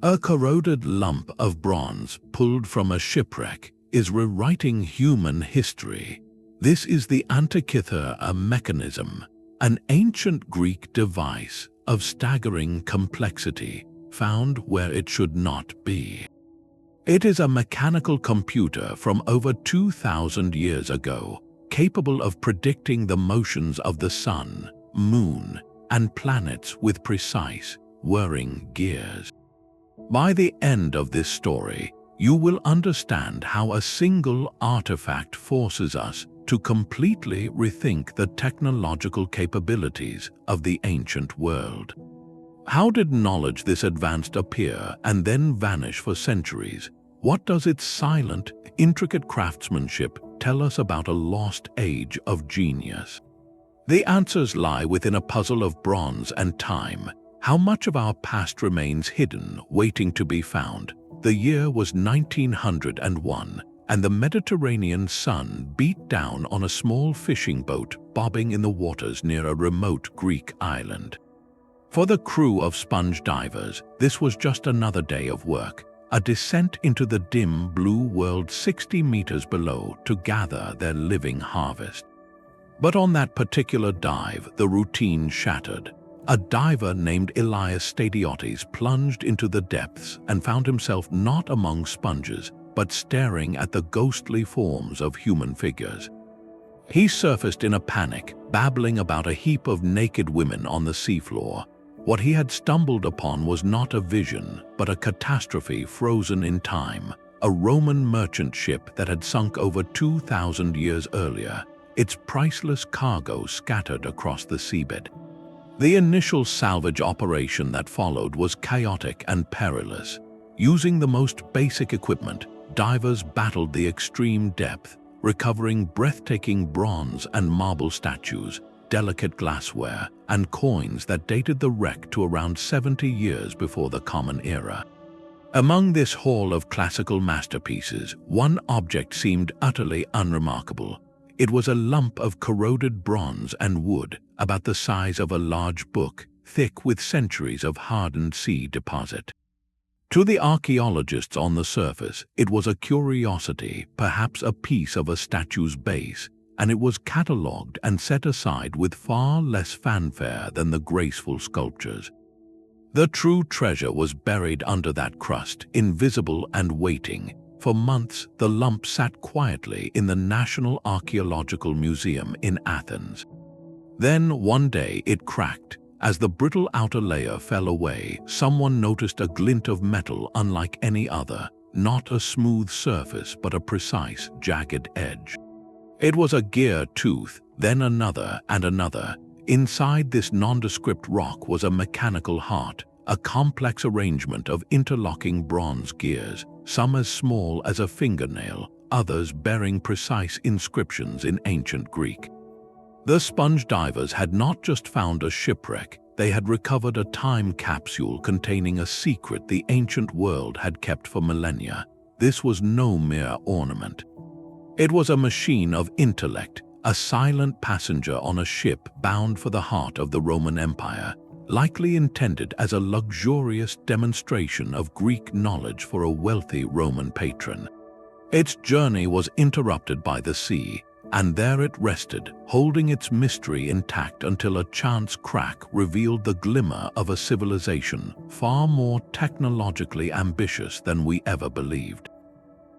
A corroded lump of bronze pulled from a shipwreck is rewriting human history. This is the Antikythera mechanism, an ancient Greek device of staggering complexity found where it should not be. It is a mechanical computer from over 2,000 years ago, capable of predicting the motions of the sun, moon, and planets with precise, whirring gears. By the end of this story, you will understand how a single artifact forces us to completely rethink the technological capabilities of the ancient world. How did knowledge this advanced appear and then vanish for centuries? What does its silent, intricate craftsmanship tell us about a lost age of genius? The answers lie within a puzzle of bronze and time. How much of our past remains hidden, waiting to be found? The year was 1901, and the Mediterranean sun beat down on a small fishing boat bobbing in the waters near a remote Greek island. For the crew of sponge divers, this was just another day of work, a descent into the dim blue world 60 meters below to gather their living harvest. But on that particular dive, the routine shattered. A diver named Elias Stadiotis plunged into the depths and found himself not among sponges, but staring at the ghostly forms of human figures. He surfaced in a panic, babbling about a heap of naked women on the seafloor. What he had stumbled upon was not a vision, but a catastrophe frozen in time, a Roman merchant ship that had sunk over 2,000 years earlier, its priceless cargo scattered across the seabed. The initial salvage operation that followed was chaotic and perilous. Using the most basic equipment, divers battled the extreme depth, recovering breathtaking bronze and marble statues, delicate glassware, and coins that dated the wreck to around 70 years before the Common Era. Among this haul of classical masterpieces, one object seemed utterly unremarkable. It was a lump of corroded bronze and wood, about the size of a large book, thick with centuries of hardened sea deposit. To the archaeologists on the surface, it was a curiosity, perhaps a piece of a statue's base, and it was catalogued and set aside with far less fanfare than the graceful sculptures. The true treasure was buried under that crust, invisible and waiting. For months, the lump sat quietly in the National Archaeological Museum in Athens. Then, one day, it cracked. As the brittle outer layer fell away, someone noticed a glint of metal unlike any other, not a smooth surface but a precise, jagged edge. It was a gear tooth, then another and another. Inside this nondescript rock was a mechanical heart, a complex arrangement of interlocking bronze gears, some as small as a fingernail, others bearing precise inscriptions in ancient Greek. The sponge divers had not just found a shipwreck, they had recovered a time capsule containing a secret the ancient world had kept for millennia. This was no mere ornament. It was a machine of intellect, a silent passenger on a ship bound for the heart of the Roman Empire, likely intended as a luxurious demonstration of Greek knowledge for a wealthy Roman patron. Its journey was interrupted by the sea, and there it rested, holding its mystery intact until a chance crack revealed the glimmer of a civilization far more technologically ambitious than we ever believed.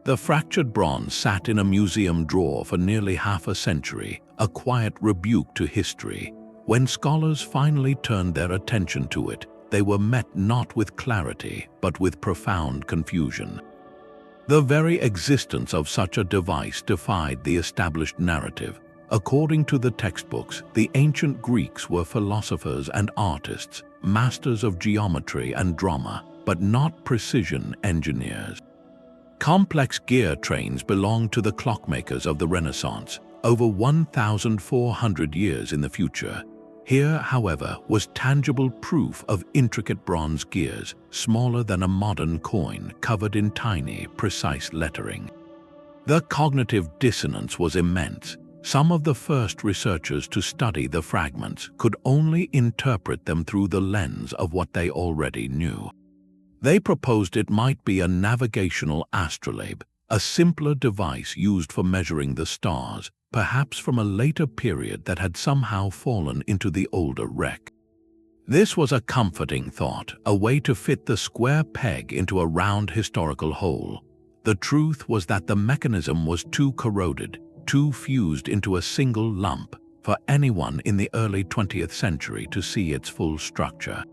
The fractured bronze sat in a museum drawer for nearly half a century, a quiet rebuke to history. When scholars finally turned their attention to it, they were met not with clarity, but with profound confusion. The very existence of such a device defied the established narrative. According to the textbooks, the ancient Greeks were philosophers and artists, masters of geometry and drama, but not precision engineers. Complex gear trains belonged to the clockmakers of the Renaissance, over 1,400 years in the future. Here, however, was tangible proof of intricate bronze gears, smaller than a modern coin, covered in tiny, precise lettering. The cognitive dissonance was immense. Some of the first researchers to study the fragments could only interpret them through the lens of what they already knew. They proposed it might be a navigational astrolabe, a simpler device used for measuring the stars, perhaps from a later period that had somehow fallen into the older wreck. This was a comforting thought, a way to fit the square peg into a round historical hole. The truth was that the mechanism was too corroded, too fused into a single lump, for anyone in the early 20th century to see its full structure.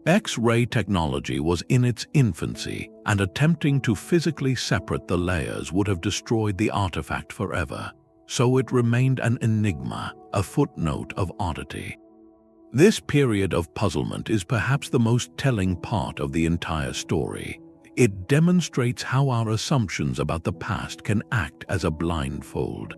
X-ray technology was in its infancy, and attempting to physically separate the layers would have destroyed the artifact forever. So it remained an enigma, a footnote of oddity. This period of puzzlement is perhaps the most telling part of the entire story. It demonstrates how our assumptions about the past can act as a blindfold.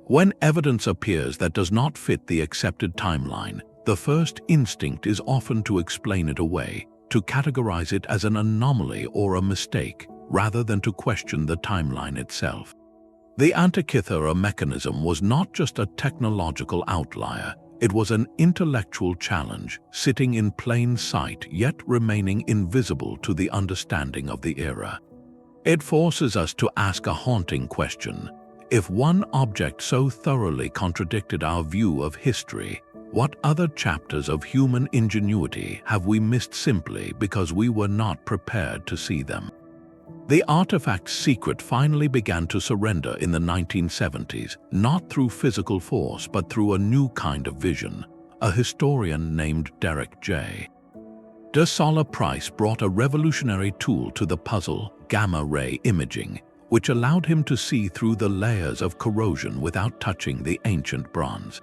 When evidence appears that does not fit the accepted timeline, the first instinct is often to explain it away, to categorize it as an anomaly or a mistake, rather than to question the timeline itself. The Antikythera mechanism was not just a technological outlier, it was an intellectual challenge, sitting in plain sight yet remaining invisible to the understanding of the era. It forces us to ask a haunting question. If one object so thoroughly contradicted our view of history, what other chapters of human ingenuity have we missed simply because we were not prepared to see them? The artifact's secret finally began to surrender in the 1970s, not through physical force but through a new kind of vision. A historian named Derek J. De Solla Price brought a revolutionary tool to the puzzle, gamma-ray imaging, which allowed him to see through the layers of corrosion without touching the ancient bronze.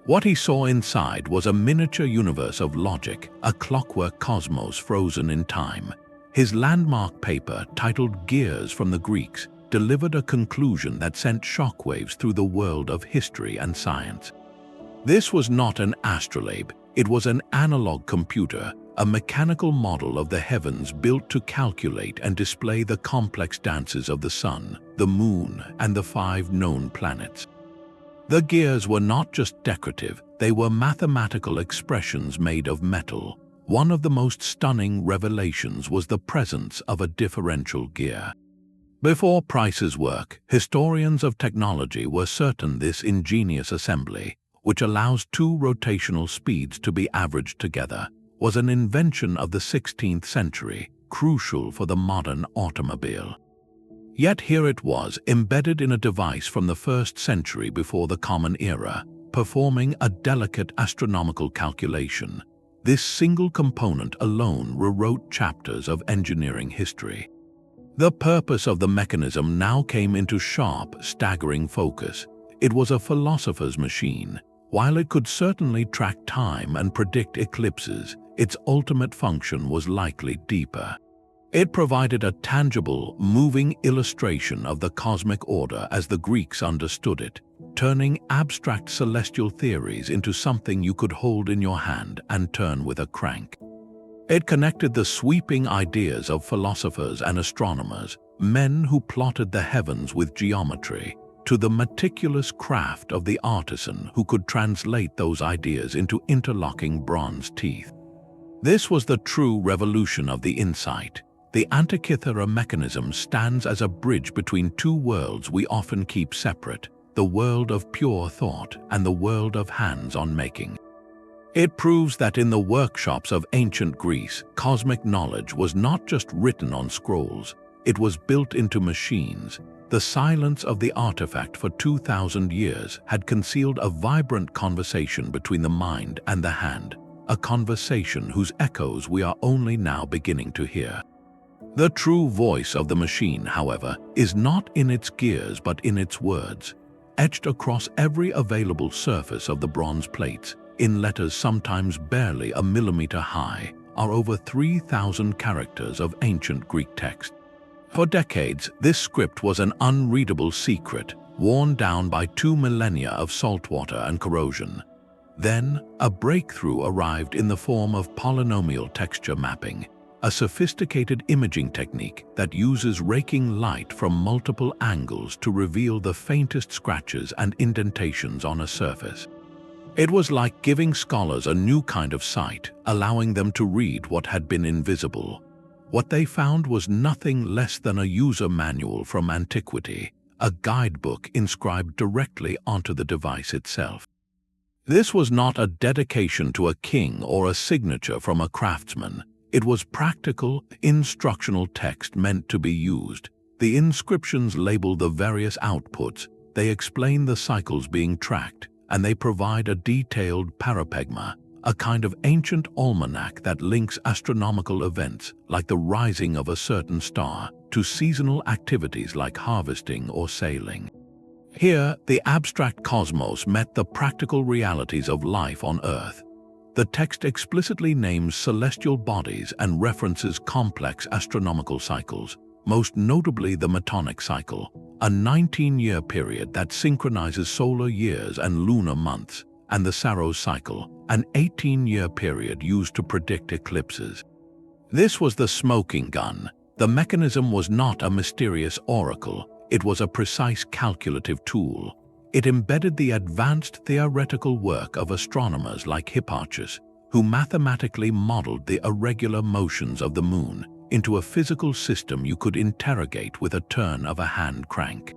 What he saw inside was a miniature universe of logic, a clockwork cosmos frozen in time. His landmark paper, titled Gears from the Greeks, delivered a conclusion that sent shockwaves through the world of history and science. This was not an astrolabe, it was an analog computer, a mechanical model of the heavens built to calculate and display the complex dances of the sun, the moon, and the 5 known planets. The gears were not just decorative, they were mathematical expressions made of metal. One of the most stunning revelations was the presence of a differential gear. Before Price's work, historians of technology were certain this ingenious assembly, which allows 2 rotational speeds to be averaged together, was an invention of the 16th century, crucial for the modern automobile. Yet here it was, embedded in a device from the 1st century before the Common Era, performing a delicate astronomical calculation. This single component alone rewrote chapters of engineering history. The purpose of the mechanism now came into sharp, staggering focus. It was a philosopher's machine. While it could certainly track time and predict eclipses, its ultimate function was likely deeper. It provided a tangible, moving illustration of the cosmic order as the Greeks understood it, turning abstract celestial theories into something you could hold in your hand and turn with a crank. It connected the sweeping ideas of philosophers and astronomers, men who plotted the heavens with geometry, to the meticulous craft of the artisan who could translate those ideas into interlocking bronze teeth. This was the true revolution of the insight. The Antikythera mechanism stands as a bridge between 2 worlds we often keep separate, the world of pure thought and the world of hands-on making. It proves that in the workshops of ancient Greece, cosmic knowledge was not just written on scrolls, it was built into machines. The silence of the artifact for 2,000 years had concealed a vibrant conversation between the mind and the hand, a conversation whose echoes we are only now beginning to hear. The true voice of the machine, however, is not in its gears but in its words. Etched across every available surface of the bronze plates, in letters sometimes barely a millimeter high, are over 3,000 characters of ancient Greek text. For decades, this script was an unreadable secret, worn down by 2 millennia of saltwater and corrosion. Then, a breakthrough arrived in the form of polynomial texture mapping, a sophisticated imaging technique that uses raking light from multiple angles to reveal the faintest scratches and indentations on a surface. It was like giving scholars a new kind of sight, allowing them to read what had been invisible. What they found was nothing less than a user manual from antiquity, a guidebook inscribed directly onto the device itself. This was not a dedication to a king or a signature from a craftsman. It was practical, instructional text meant to be used. The inscriptions label the various outputs, they explain the cycles being tracked, and they provide a detailed parapegma, a kind of ancient almanac that links astronomical events, like the rising of a certain star, to seasonal activities like harvesting or sailing. Here, the abstract cosmos met the practical realities of life on Earth. The text explicitly names celestial bodies and references complex astronomical cycles, most notably the Metonic cycle, a 19-year period that synchronizes solar years and lunar months, and the Saros cycle, an 18-year period used to predict eclipses. This was the smoking gun. The mechanism was not a mysterious oracle, it was a precise calculative tool. It embedded the advanced theoretical work of astronomers like Hipparchus, who mathematically modeled the irregular motions of the moon into a physical system you could interrogate with a turn of a hand crank.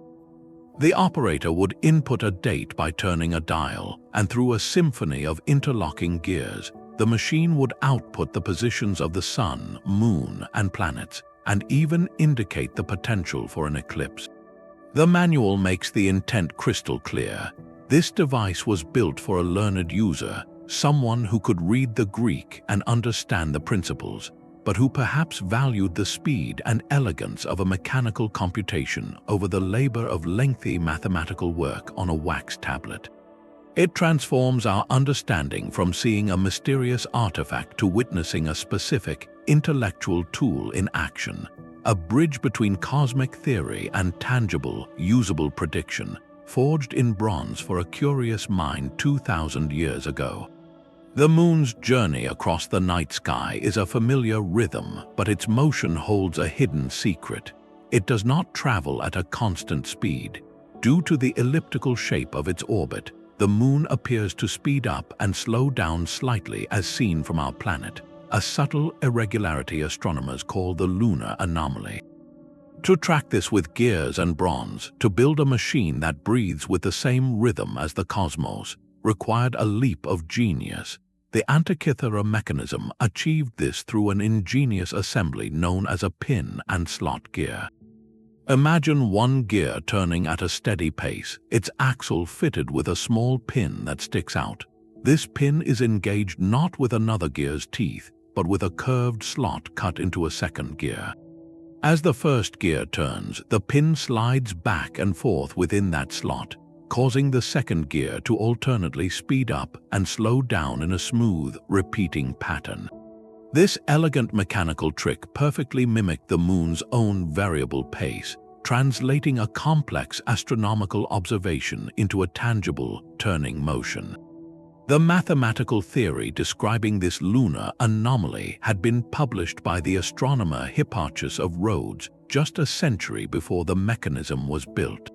The operator would input a date by turning a dial, and through a symphony of interlocking gears, the machine would output the positions of the sun, moon, and planets, and even indicate the potential for an eclipse. The manual makes the intent crystal clear. This device was built for a learned user, someone who could read the Greek and understand the principles, but who perhaps valued the speed and elegance of a mechanical computation over the labor of lengthy mathematical work on a wax tablet. It transforms our understanding from seeing a mysterious artifact to witnessing a specific, intellectual tool in action, a bridge between cosmic theory and tangible, usable prediction, forged in bronze for a curious mind 2,000 years ago. The moon's journey across the night sky is a familiar rhythm, but its motion holds a hidden secret. It does not travel at a constant speed. Due to the elliptical shape of its orbit, the moon appears to speed up and slow down slightly as seen from our planet, a subtle irregularity astronomers call the lunar anomaly. To track this with gears and bronze, to build a machine that breathes with the same rhythm as the cosmos, required a leap of genius. The Antikythera mechanism achieved this through an ingenious assembly known as a pin and slot gear. Imagine one gear turning at a steady pace, its axle fitted with a small pin that sticks out. This pin is engaged not with another gear's teeth, but with a curved slot cut into a second gear. As the first gear turns, the pin slides back and forth within that slot, causing the second gear to alternately speed up and slow down in a smooth, repeating pattern. This elegant mechanical trick perfectly mimicked the moon's own variable pace, translating a complex astronomical observation into a tangible, turning motion. The mathematical theory describing this lunar anomaly had been published by the astronomer Hipparchus of Rhodes just a century before the mechanism was built.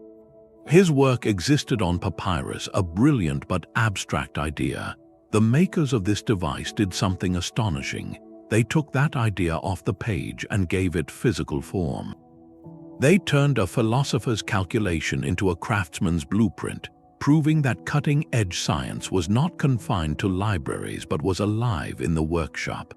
His work existed on papyrus, a brilliant but abstract idea. The makers of this device did something astonishing. They took that idea off the page and gave it physical form. They turned a philosopher's calculation into a craftsman's blueprint, proving that cutting-edge science was not confined to libraries but was alive in the workshop.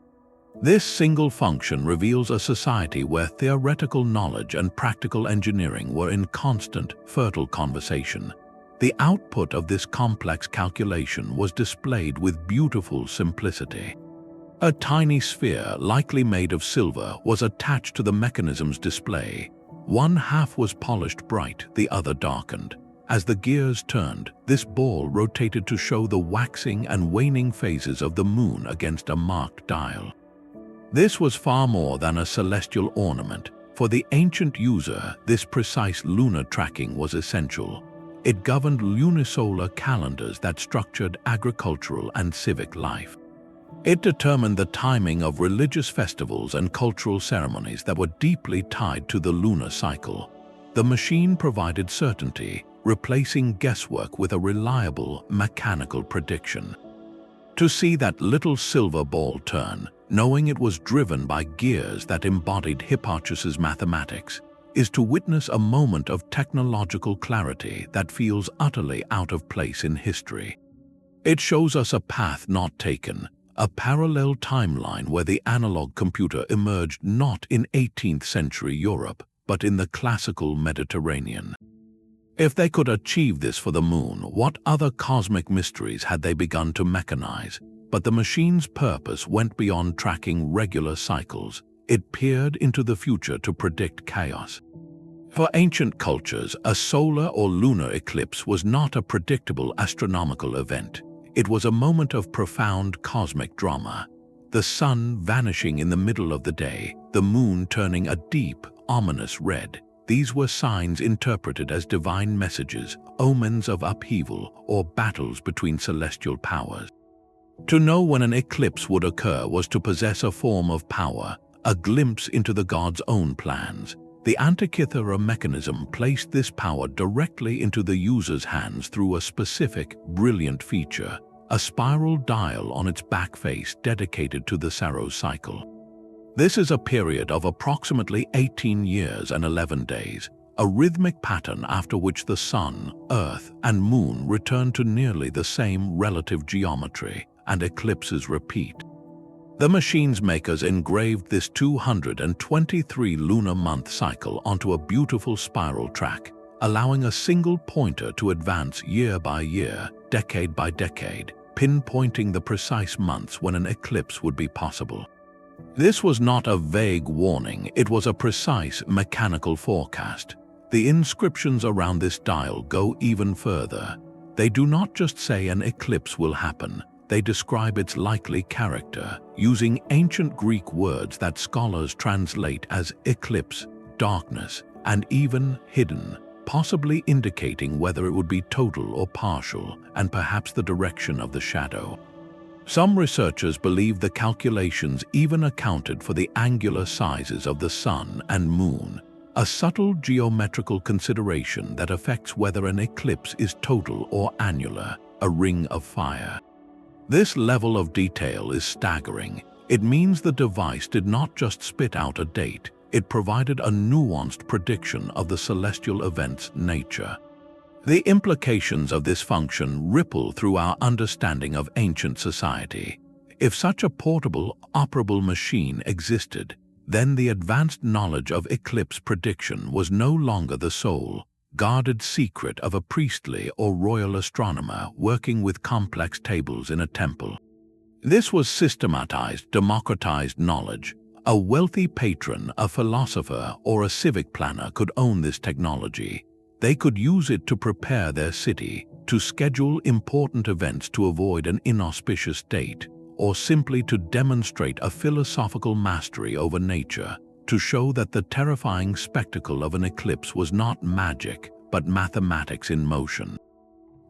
This single function reveals a society where theoretical knowledge and practical engineering were in constant, fertile conversation. The output of this complex calculation was displayed with beautiful simplicity. A tiny sphere, likely made of silver, was attached to the mechanism's display. One half was polished bright, the other darkened. As the gears turned, this ball rotated to show the waxing and waning phases of the moon against a marked dial. This was far more than a celestial ornament. For the ancient user, this precise lunar tracking was essential. It governed lunisolar calendars that structured agricultural and civic life. It determined the timing of religious festivals and cultural ceremonies that were deeply tied to the lunar cycle. The machine provided certainty, replacing guesswork with a reliable, mechanical prediction. To see that little silver ball turn, knowing it was driven by gears that embodied Hipparchus's mathematics, is to witness a moment of technological clarity that feels utterly out of place in history. It shows us a path not taken, a parallel timeline where the analog computer emerged not in 18th century Europe, but in the classical Mediterranean. If they could achieve this for the moon, what other cosmic mysteries had they begun to mechanize? But the machine's purpose went beyond tracking regular cycles. It peered into the future to predict chaos. For ancient cultures, a solar or lunar eclipse was not a predictable astronomical event. It was a moment of profound cosmic drama. The sun vanishing in the middle of the day, the moon turning a deep, ominous red. These were signs interpreted as divine messages, omens of upheaval, or battles between celestial powers. To know when an eclipse would occur was to possess a form of power, a glimpse into the god's own plans. The Antikythera mechanism placed this power directly into the user's hands through a specific, brilliant feature, a spiral dial on its back face dedicated to the Saros cycle. This is a period of approximately 18 years and 11 days, a rhythmic pattern after which the sun, earth, and moon return to nearly the same relative geometry, and eclipses repeat. The machine's makers engraved this 223 lunar month cycle onto a beautiful spiral track, allowing a single pointer to advance year by year, decade by decade, pinpointing the precise months when an eclipse would be possible. This was not a vague warning, it was a precise mechanical forecast. The inscriptions around this dial go even further. They do not just say an eclipse will happen, they describe its likely character, using ancient Greek words that scholars translate as eclipse, darkness, and even hidden, possibly indicating whether it would be total or partial, and perhaps the direction of the shadow. Some researchers believe the calculations even accounted for the angular sizes of the sun and moon, a subtle geometrical consideration that affects whether an eclipse is total or annular, a ring of fire. This level of detail is staggering. It means the device did not just spit out a date, it provided a nuanced prediction of the celestial event's nature. The implications of this function ripple through our understanding of ancient society. If such a portable, operable machine existed, then the advanced knowledge of eclipse prediction was no longer the sole, guarded secret of a priestly or royal astronomer working with complex tables in a temple. This was systematized, democratized knowledge. A wealthy patron, a philosopher, or a civic planner could own this technology. They could use it to prepare their city, to schedule important events to avoid an inauspicious date, or simply to demonstrate a philosophical mastery over nature, to show that the terrifying spectacle of an eclipse was not magic, but mathematics in motion.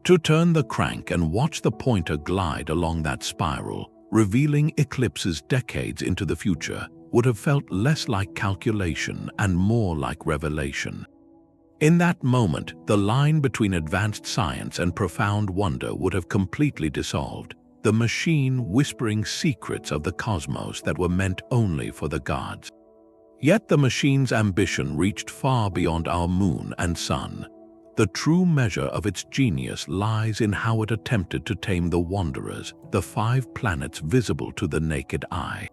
To turn the crank and watch the pointer glide along that spiral, revealing eclipses decades into the future, would have felt less like calculation and more like revelation. In that moment, the line between advanced science and profound wonder would have completely dissolved, the machine whispering secrets of the cosmos that were meant only for the gods. Yet the machine's ambition reached far beyond our moon and sun. The true measure of its genius lies in how it attempted to tame the wanderers, the 5 planets visible to the naked eye.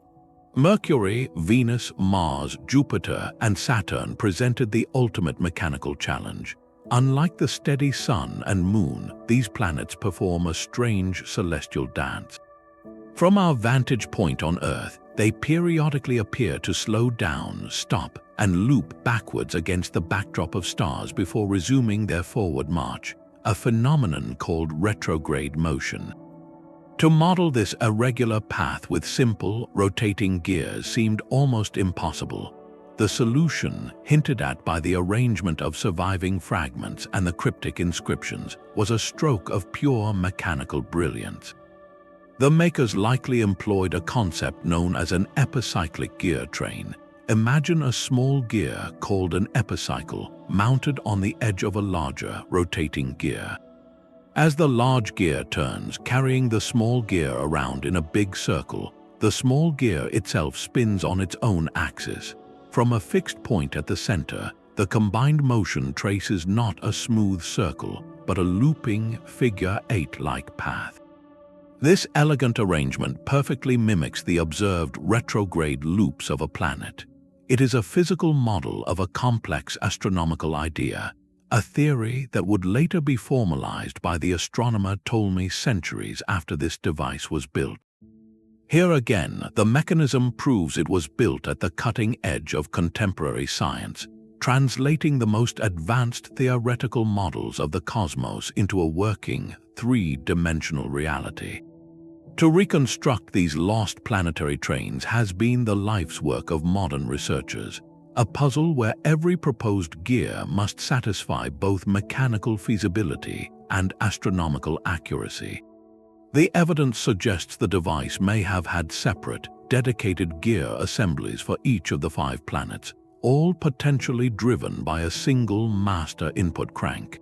Mercury, Venus, Mars, Jupiter, and Saturn presented the ultimate mechanical challenge. Unlike the steady sun and moon, these planets perform a strange celestial dance. From our vantage point on Earth, they periodically appear to slow down, stop, and loop backwards against the backdrop of stars before resuming their forward march, a phenomenon called retrograde motion. To model this irregular path with simple, rotating gears seemed almost impossible. The solution, hinted at by the arrangement of surviving fragments and the cryptic inscriptions, was a stroke of pure mechanical brilliance. The makers likely employed a concept known as an epicyclic gear train. Imagine a small gear called an epicycle mounted on the edge of a larger, rotating gear. As the large gear turns, carrying the small gear around in a big circle, The small gear itself spins on its own axis. From a fixed point at the center, the combined motion traces not a smooth circle, but a looping, figure eight-like path. This elegant arrangement perfectly mimics the observed retrograde loops of a planet. It is a physical model of a complex astronomical idea, a theory that would later be formalized by the astronomer Ptolemy centuries after this device was built. Here again, the mechanism proves it was built at the cutting edge of contemporary science, translating the most advanced theoretical models of the cosmos into a working, three-dimensional reality. To reconstruct these lost planetary trains has been the life's work of modern researchers, a puzzle where every proposed gear must satisfy both mechanical feasibility and astronomical accuracy. The evidence suggests the device may have had separate, dedicated gear assemblies for each of the 5 planets, all potentially driven by a single master input crank.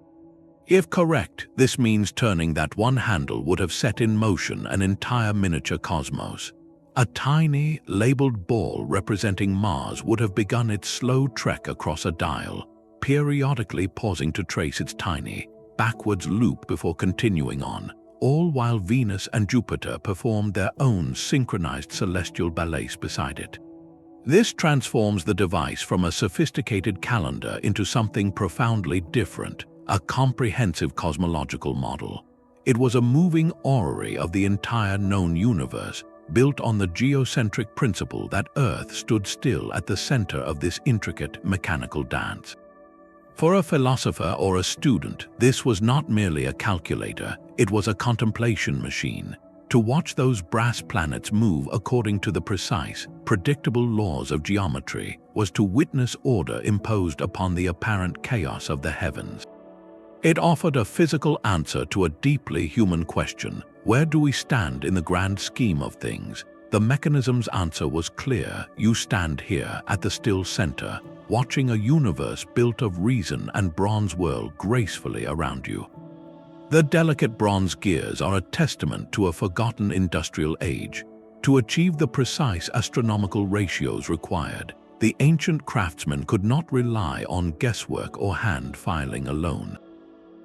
If correct, this means turning that one handle would have set in motion an entire miniature cosmos. A tiny, labeled ball representing Mars would have begun its slow trek across a dial, periodically pausing to trace its tiny, backwards loop before continuing on, all while Venus and Jupiter performed their own synchronized celestial ballets beside it. This transforms the device from a sophisticated calendar into something profoundly different, a comprehensive cosmological model. It was a moving orrery of the entire known universe, built on the geocentric principle that Earth stood still at the center of this intricate mechanical dance. For a philosopher or a student, this was not merely a calculator, it was a contemplation machine. To watch those brass planets move according to the precise, predictable laws of geometry was to witness order imposed upon the apparent chaos of the heavens. It offered a physical answer to a deeply human question: where do we stand in the grand scheme of things? The mechanism's answer was clear: you stand here at the still center, watching a universe built of reason and bronze whirl gracefully around you. The delicate bronze gears are a testament to a forgotten industrial age. To achieve the precise astronomical ratios required, the ancient craftsmen could not rely on guesswork or hand filing alone.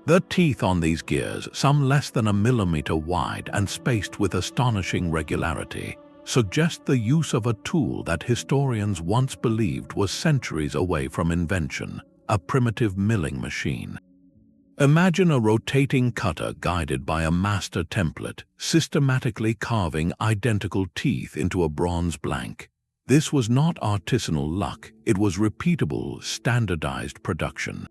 The teeth on these gears, some less than a millimeter wide and spaced with astonishing regularity, suggest the use of a tool that historians once believed was centuries away from invention, a primitive milling machine. Imagine a rotating cutter guided by a master template, systematically carving identical teeth into a bronze blank. This was not artisanal luck, it was repeatable, standardized production.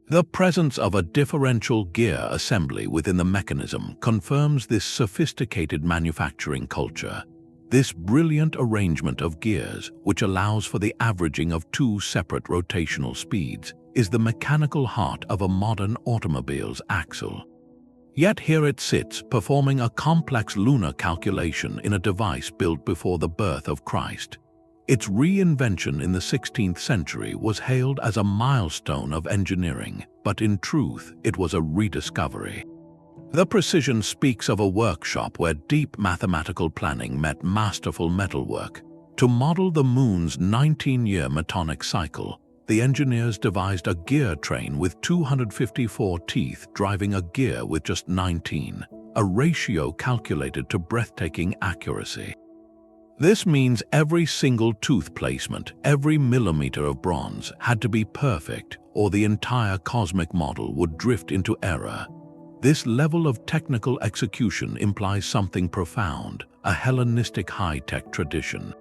The presence of a differential gear assembly within the mechanism confirms this sophisticated manufacturing culture. This brilliant arrangement of gears, which allows for the averaging of 2 separate rotational speeds, is the mechanical heart of a modern automobile's axle. Yet here it sits, performing a complex lunar calculation in a device built before the birth of Christ. Its reinvention in the 16th century was hailed as a milestone of engineering, but in truth, it was a rediscovery. The precision speaks of a workshop where deep mathematical planning met masterful metalwork. To model the moon's 19-year metonic cycle, the engineers devised a gear train with 254 teeth driving a gear with just 19, a ratio calculated to breathtaking accuracy. This means every single tooth placement, every millimeter of bronze, had to be perfect, or the entire cosmic model would drift into error. This level of technical execution implies something profound, a Hellenistic high-tech tradition.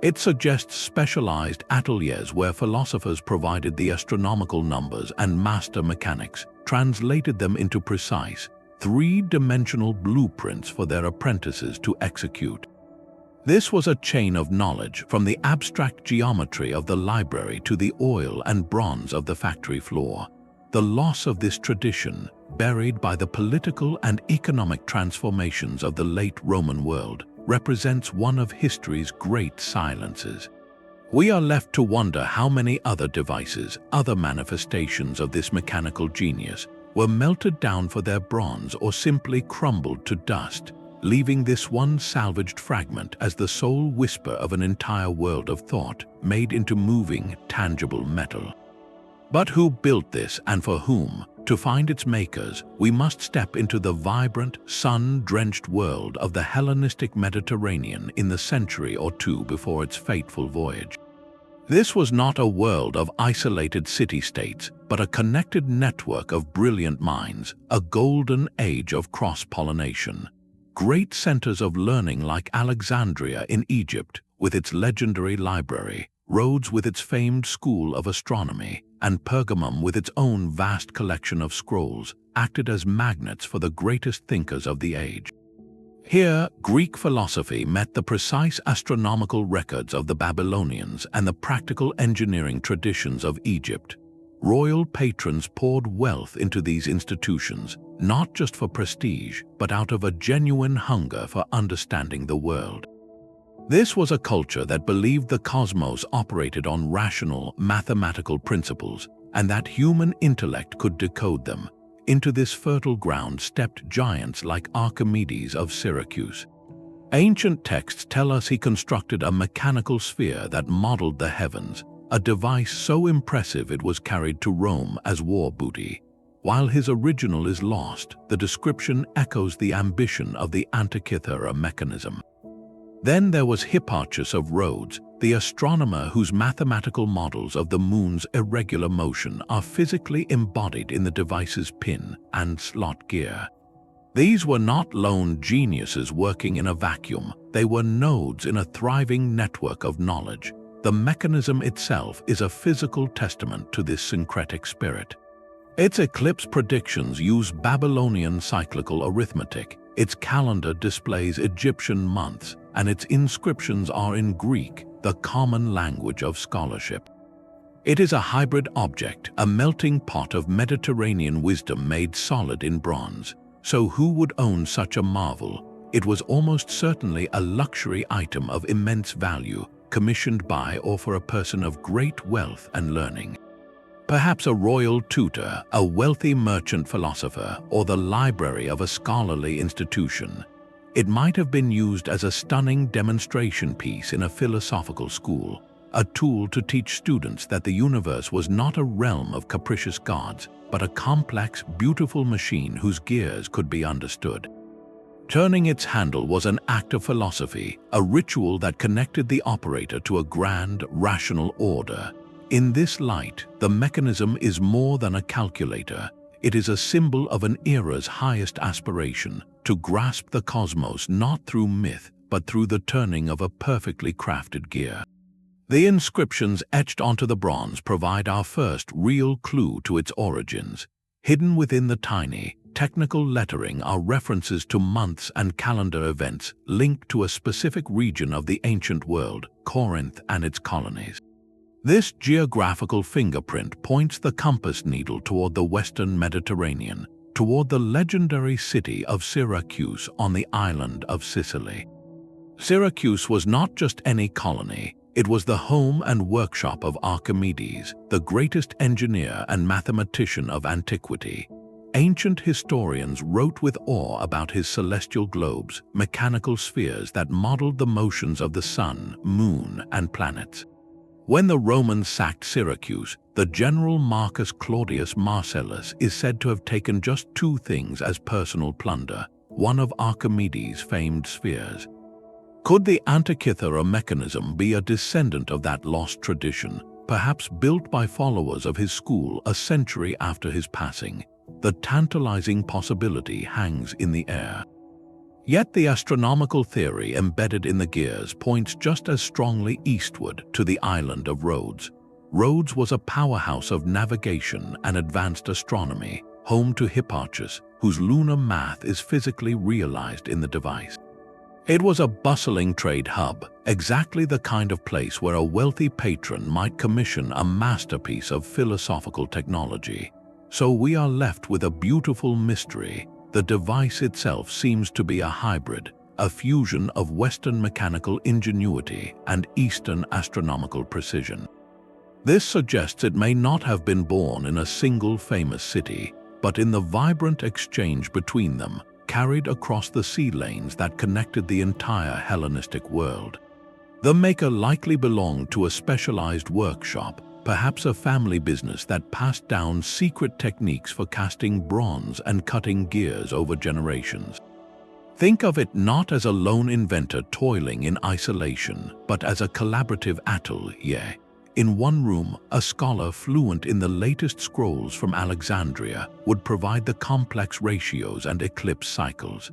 It suggests specialized ateliers where philosophers provided the astronomical numbers and master mechanics, translated them into precise, three-dimensional blueprints for their apprentices to execute. This was a chain of knowledge, from the abstract geometry of the library to the oil and bronze of the factory floor. The loss of this tradition, buried by the political and economic transformations of the late Roman world, represents one of history's great silences. We are left to wonder how many other devices, other manifestations of this mechanical genius, were melted down for their bronze or simply crumbled to dust. leaving this one salvaged fragment as the sole whisper of an entire world of thought made into moving, tangible metal. But who built this and for whom? To find its makers, we must step into the vibrant, sun-drenched world of the Hellenistic Mediterranean in the century or two before its fateful voyage. This was not a world of isolated city-states, but a connected network of brilliant minds, a golden age of cross-pollination. Great centers of learning like Alexandria in Egypt, with its legendary library, Rhodes with its famed school of astronomy, and Pergamum with its own vast collection of scrolls, acted as magnets for the greatest thinkers of the age. Here, Greek philosophy met the precise astronomical records of the Babylonians and the practical engineering traditions of Egypt. Royal patrons poured wealth into these institutions, not just for prestige, but out of a genuine hunger for understanding the world. This was a culture that believed the cosmos operated on rational, mathematical principles, and that human intellect could decode them. Into this fertile ground stepped giants like Archimedes of Syracuse. Ancient texts tell us he constructed a mechanical sphere that modeled the heavens, a device so impressive it was carried to Rome as war booty. While his original is lost, the description echoes the ambition of the Antikythera mechanism. Then there was Hipparchus of Rhodes, the astronomer whose mathematical models of the moon's irregular motion are physically embodied in the device's pin and slot gear. These were not lone geniuses working in a vacuum, they were nodes in a thriving network of knowledge. The mechanism itself is a physical testament to this syncretic spirit. Its eclipse predictions use Babylonian cyclical arithmetic, its calendar displays Egyptian months, and its inscriptions are in Greek, the common language of scholarship. It is a hybrid object, a melting pot of Mediterranean wisdom made solid in bronze. So who would own such a marvel? It was almost certainly a luxury item of immense value, commissioned by or for a person of great wealth and learning. Perhaps a royal tutor, a wealthy merchant philosopher, or the library of a scholarly institution. It might have been used as a stunning demonstration piece in a philosophical school, a tool to teach students that the universe was not a realm of capricious gods, but a complex, beautiful machine whose gears could be understood. Turning its handle was an act of philosophy, a ritual that connected the operator to a grand, rational order. In this light, the mechanism is more than a calculator. It is a symbol of an era's highest aspiration, to grasp the cosmos not through myth, but through the turning of a perfectly crafted gear. The inscriptions etched onto the bronze provide our first real clue to its origins. Hidden within the tiny, technical lettering are references to months and calendar events linked to a specific region of the ancient world, Corinth and its colonies. This geographical fingerprint points the compass needle toward the western Mediterranean, toward the legendary city of Syracuse on the island of Sicily. Syracuse was not just any colony, it was the home and workshop of Archimedes, the greatest engineer and mathematician of antiquity. Ancient historians wrote with awe about his celestial globes, mechanical spheres that modeled the motions of the sun, moon, and planets. When the Romans sacked Syracuse, the general Marcus Claudius Marcellus is said to have taken just two things as personal plunder, one of Archimedes' famed spheres. Could the Antikythera mechanism be a descendant of that lost tradition, perhaps built by followers of his school a century after his passing? The tantalizing possibility hangs in the air. Yet the astronomical theory embedded in the gears points just as strongly eastward to the island of Rhodes. Rhodes was a powerhouse of navigation and advanced astronomy, home to Hipparchus, whose lunar math is physically realized in the device. It was a bustling trade hub, exactly the kind of place where a wealthy patron might commission a masterpiece of philosophical technology. So we are left with a beautiful mystery. The device itself seems to be a hybrid, a fusion of Western mechanical ingenuity and Eastern astronomical precision. This suggests it may not have been born in a single famous city, but in the vibrant exchange between them, carried across the sea lanes that connected the entire Hellenistic world. The maker likely belonged to a specialized workshop, perhaps a family business that passed down secret techniques for casting bronze and cutting gears over generations. Think of it not as a lone inventor toiling in isolation, but as a collaborative atelier. In one room, a scholar fluent in the latest scrolls from Alexandria would provide the complex ratios and eclipse cycles.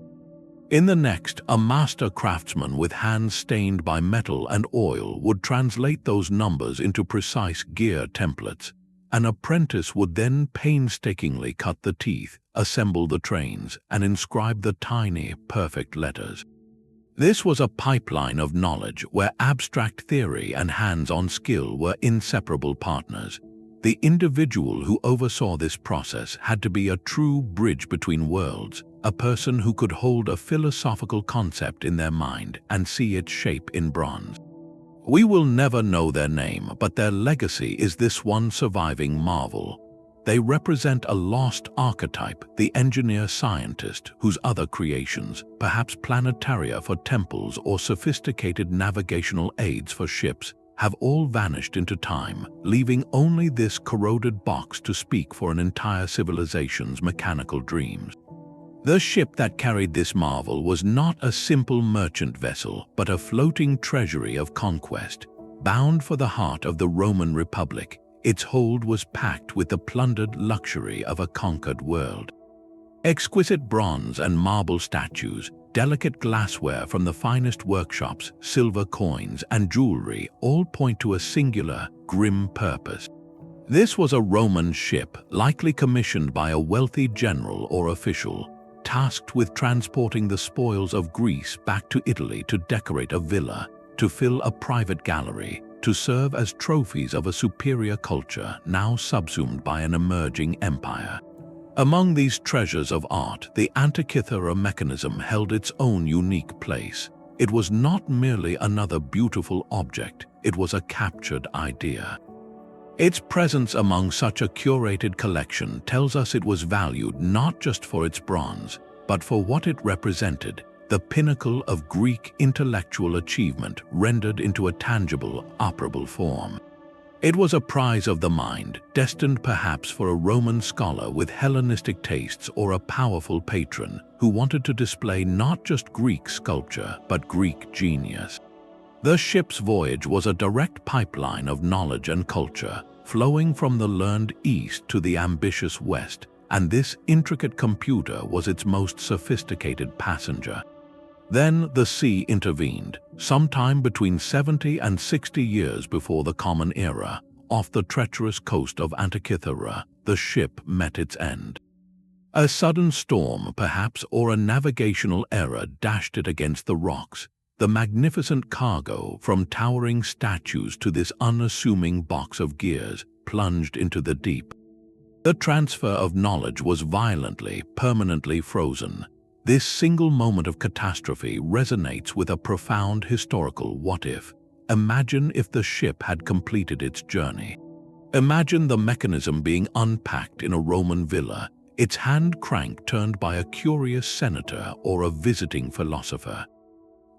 In the next, a master craftsman with hands stained by metal and oil would translate those numbers into precise gear templates. An apprentice would then painstakingly cut the teeth, assemble the trains, and inscribe the tiny, perfect letters. This was a pipeline of knowledge where abstract theory and hands-on skill were inseparable partners. The individual who oversaw this process had to be a true bridge between worlds, a person who could hold a philosophical concept in their mind and see its shape in bronze. We will never know their name, but their legacy is this one surviving marvel. They represent a lost archetype, the engineer-scientist whose other creations, perhaps planetaria for temples or sophisticated navigational aids for ships, have all vanished into time, leaving only this corroded box to speak for an entire civilization's mechanical dreams. The ship that carried this marvel was not a simple merchant vessel, but a floating treasury of conquest. Bound for the heart of the Roman Republic, its hold was packed with the plundered luxury of a conquered world. Exquisite bronze and marble statues, delicate glassware from the finest workshops, silver coins, and jewelry all point to a singular, grim purpose. This was a Roman ship, likely commissioned by a wealthy general or official, tasked with transporting the spoils of Greece back to Italy to decorate a villa, to fill a private gallery, to serve as trophies of a superior culture now subsumed by an emerging empire. Among these treasures of art, the Antikythera mechanism held its own unique place. It was not merely another beautiful object, it was a captured idea. Its presence among such a curated collection tells us it was valued not just for its bronze, but for what it represented, the pinnacle of Greek intellectual achievement rendered into a tangible, operable form. It was a prize of the mind, destined perhaps for a Roman scholar with Hellenistic tastes or a powerful patron who wanted to display not just Greek sculpture, but Greek genius. The ship's voyage was a direct pipeline of knowledge and culture, flowing from the learned East to the ambitious West, and this intricate computer was its most sophisticated passenger. Then the sea intervened, sometime between 70 and 60 years before the Common Era. Off the treacherous coast of Antikythera, the ship met its end. A sudden storm, perhaps, or a navigational error dashed it against the rocks. The magnificent cargo, from towering statues to this unassuming box of gears, plunged into the deep. The transfer of knowledge was violently, permanently frozen. This single moment of catastrophe resonates with a profound historical what-if. Imagine if the ship had completed its journey. Imagine the mechanism being unpacked in a Roman villa, its hand crank turned by a curious senator or a visiting philosopher.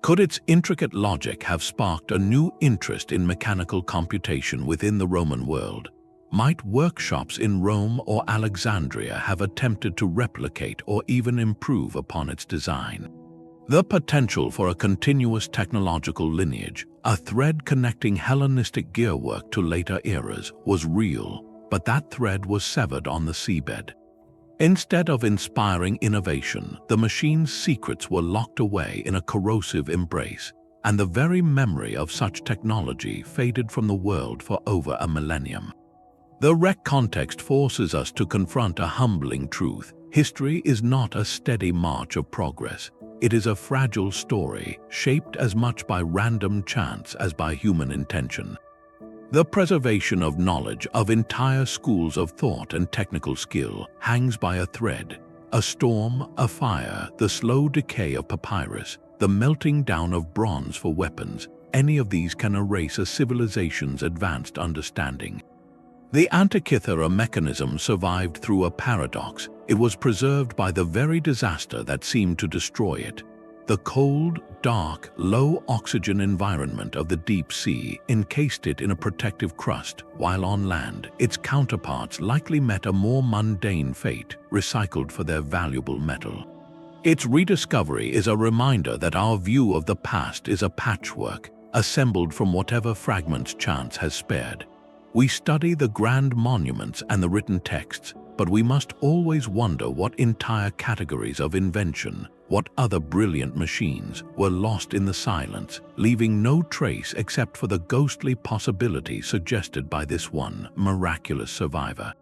Could its intricate logic have sparked a new interest in mechanical computation within the Roman world? Might workshops in Rome or Alexandria have attempted to replicate or even improve upon its design? The potential for a continuous technological lineage, a thread connecting Hellenistic gearwork to later eras, was real, but that thread was severed on the seabed. Instead of inspiring innovation, the machine's secrets were locked away in a corrosive embrace, and the very memory of such technology faded from the world for over a millennium. The wreck context forces us to confront a humbling truth. History is not a steady march of progress. It is a fragile story, shaped as much by random chance as by human intention. The preservation of knowledge of entire schools of thought and technical skill hangs by a thread. A storm, a fire, the slow decay of papyrus, the melting down of bronze for weapons, any of these can erase a civilization's advanced understanding. The Antikythera mechanism survived through a paradox. It was preserved by the very disaster that seemed to destroy it. The cold, dark, low-oxygen environment of the deep sea encased it in a protective crust, while on land, its counterparts likely met a more mundane fate, recycled for their valuable metal. Its rediscovery is a reminder that our view of the past is a patchwork, assembled from whatever fragments chance has spared. We study the grand monuments and the written texts, but we must always wonder what entire categories of invention, what other brilliant machines, were lost in the silence, leaving no trace except for the ghostly possibility suggested by this one miraculous survivor.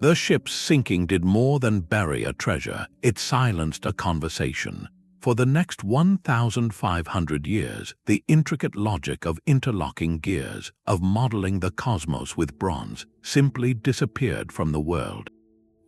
The ship's sinking did more than bury a treasure, it silenced a conversation. For the next 1,500 years, the intricate logic of interlocking gears, of modeling the cosmos with bronze, simply disappeared from the world.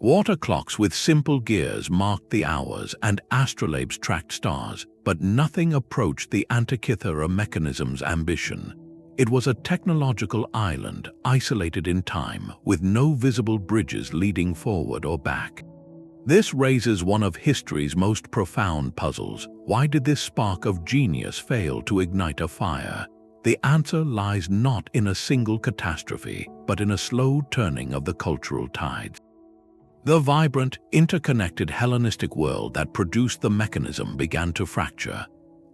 Water clocks with simple gears marked the hours and astrolabes tracked stars, but nothing approached the Antikythera mechanism's ambition. It was a technological island, isolated in time, with no visible bridges leading forward or back. This raises one of history's most profound puzzles. Why did this spark of genius fail to ignite a fire? The answer lies not in a single catastrophe, but in a slow turning of the cultural tides. The vibrant, interconnected Hellenistic world that produced the mechanism began to fracture.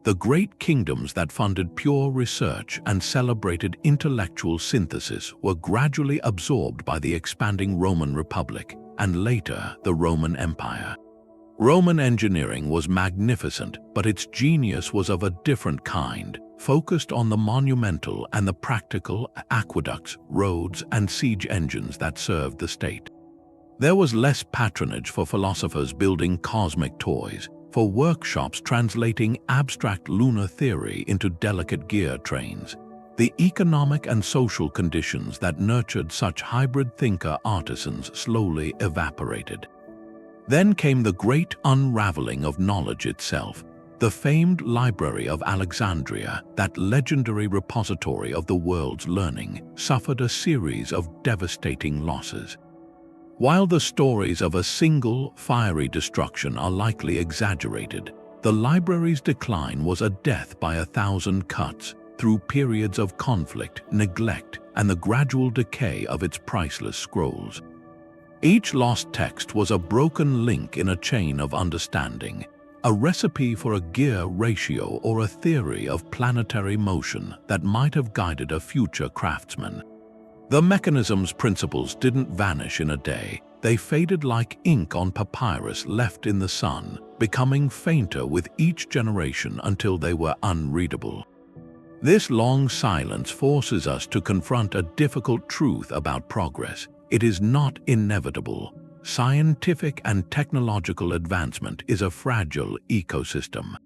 The great kingdoms that funded pure research and celebrated intellectual synthesis were gradually absorbed by the expanding Roman Republic, and later the Roman Empire. Roman engineering was magnificent, but its genius was of a different kind, focused on the monumental and the practical aqueducts, roads, and siege engines that served the state. There was less patronage for philosophers building cosmic toys, for workshops translating abstract lunar theory into delicate gear trains. The economic and social conditions that nurtured such hybrid thinker artisans slowly evaporated. Then came the great unraveling of knowledge itself. The famed Library of Alexandria, that legendary repository of the world's learning, suffered a series of devastating losses. While the stories of a single, fiery destruction are likely exaggerated, the library's decline was a death by 1,000 cuts, through periods of conflict, neglect, and the gradual decay of its priceless scrolls. Each lost text was a broken link in a chain of understanding, a recipe for a gear ratio or a theory of planetary motion that might have guided a future craftsman. The mechanism's principles didn't vanish in a day. They faded like ink on papyrus left in the sun, becoming fainter with each generation until they were unreadable. This long silence forces us to confront a difficult truth about progress. It is not inevitable. Scientific and technological advancement is a fragile ecosystem.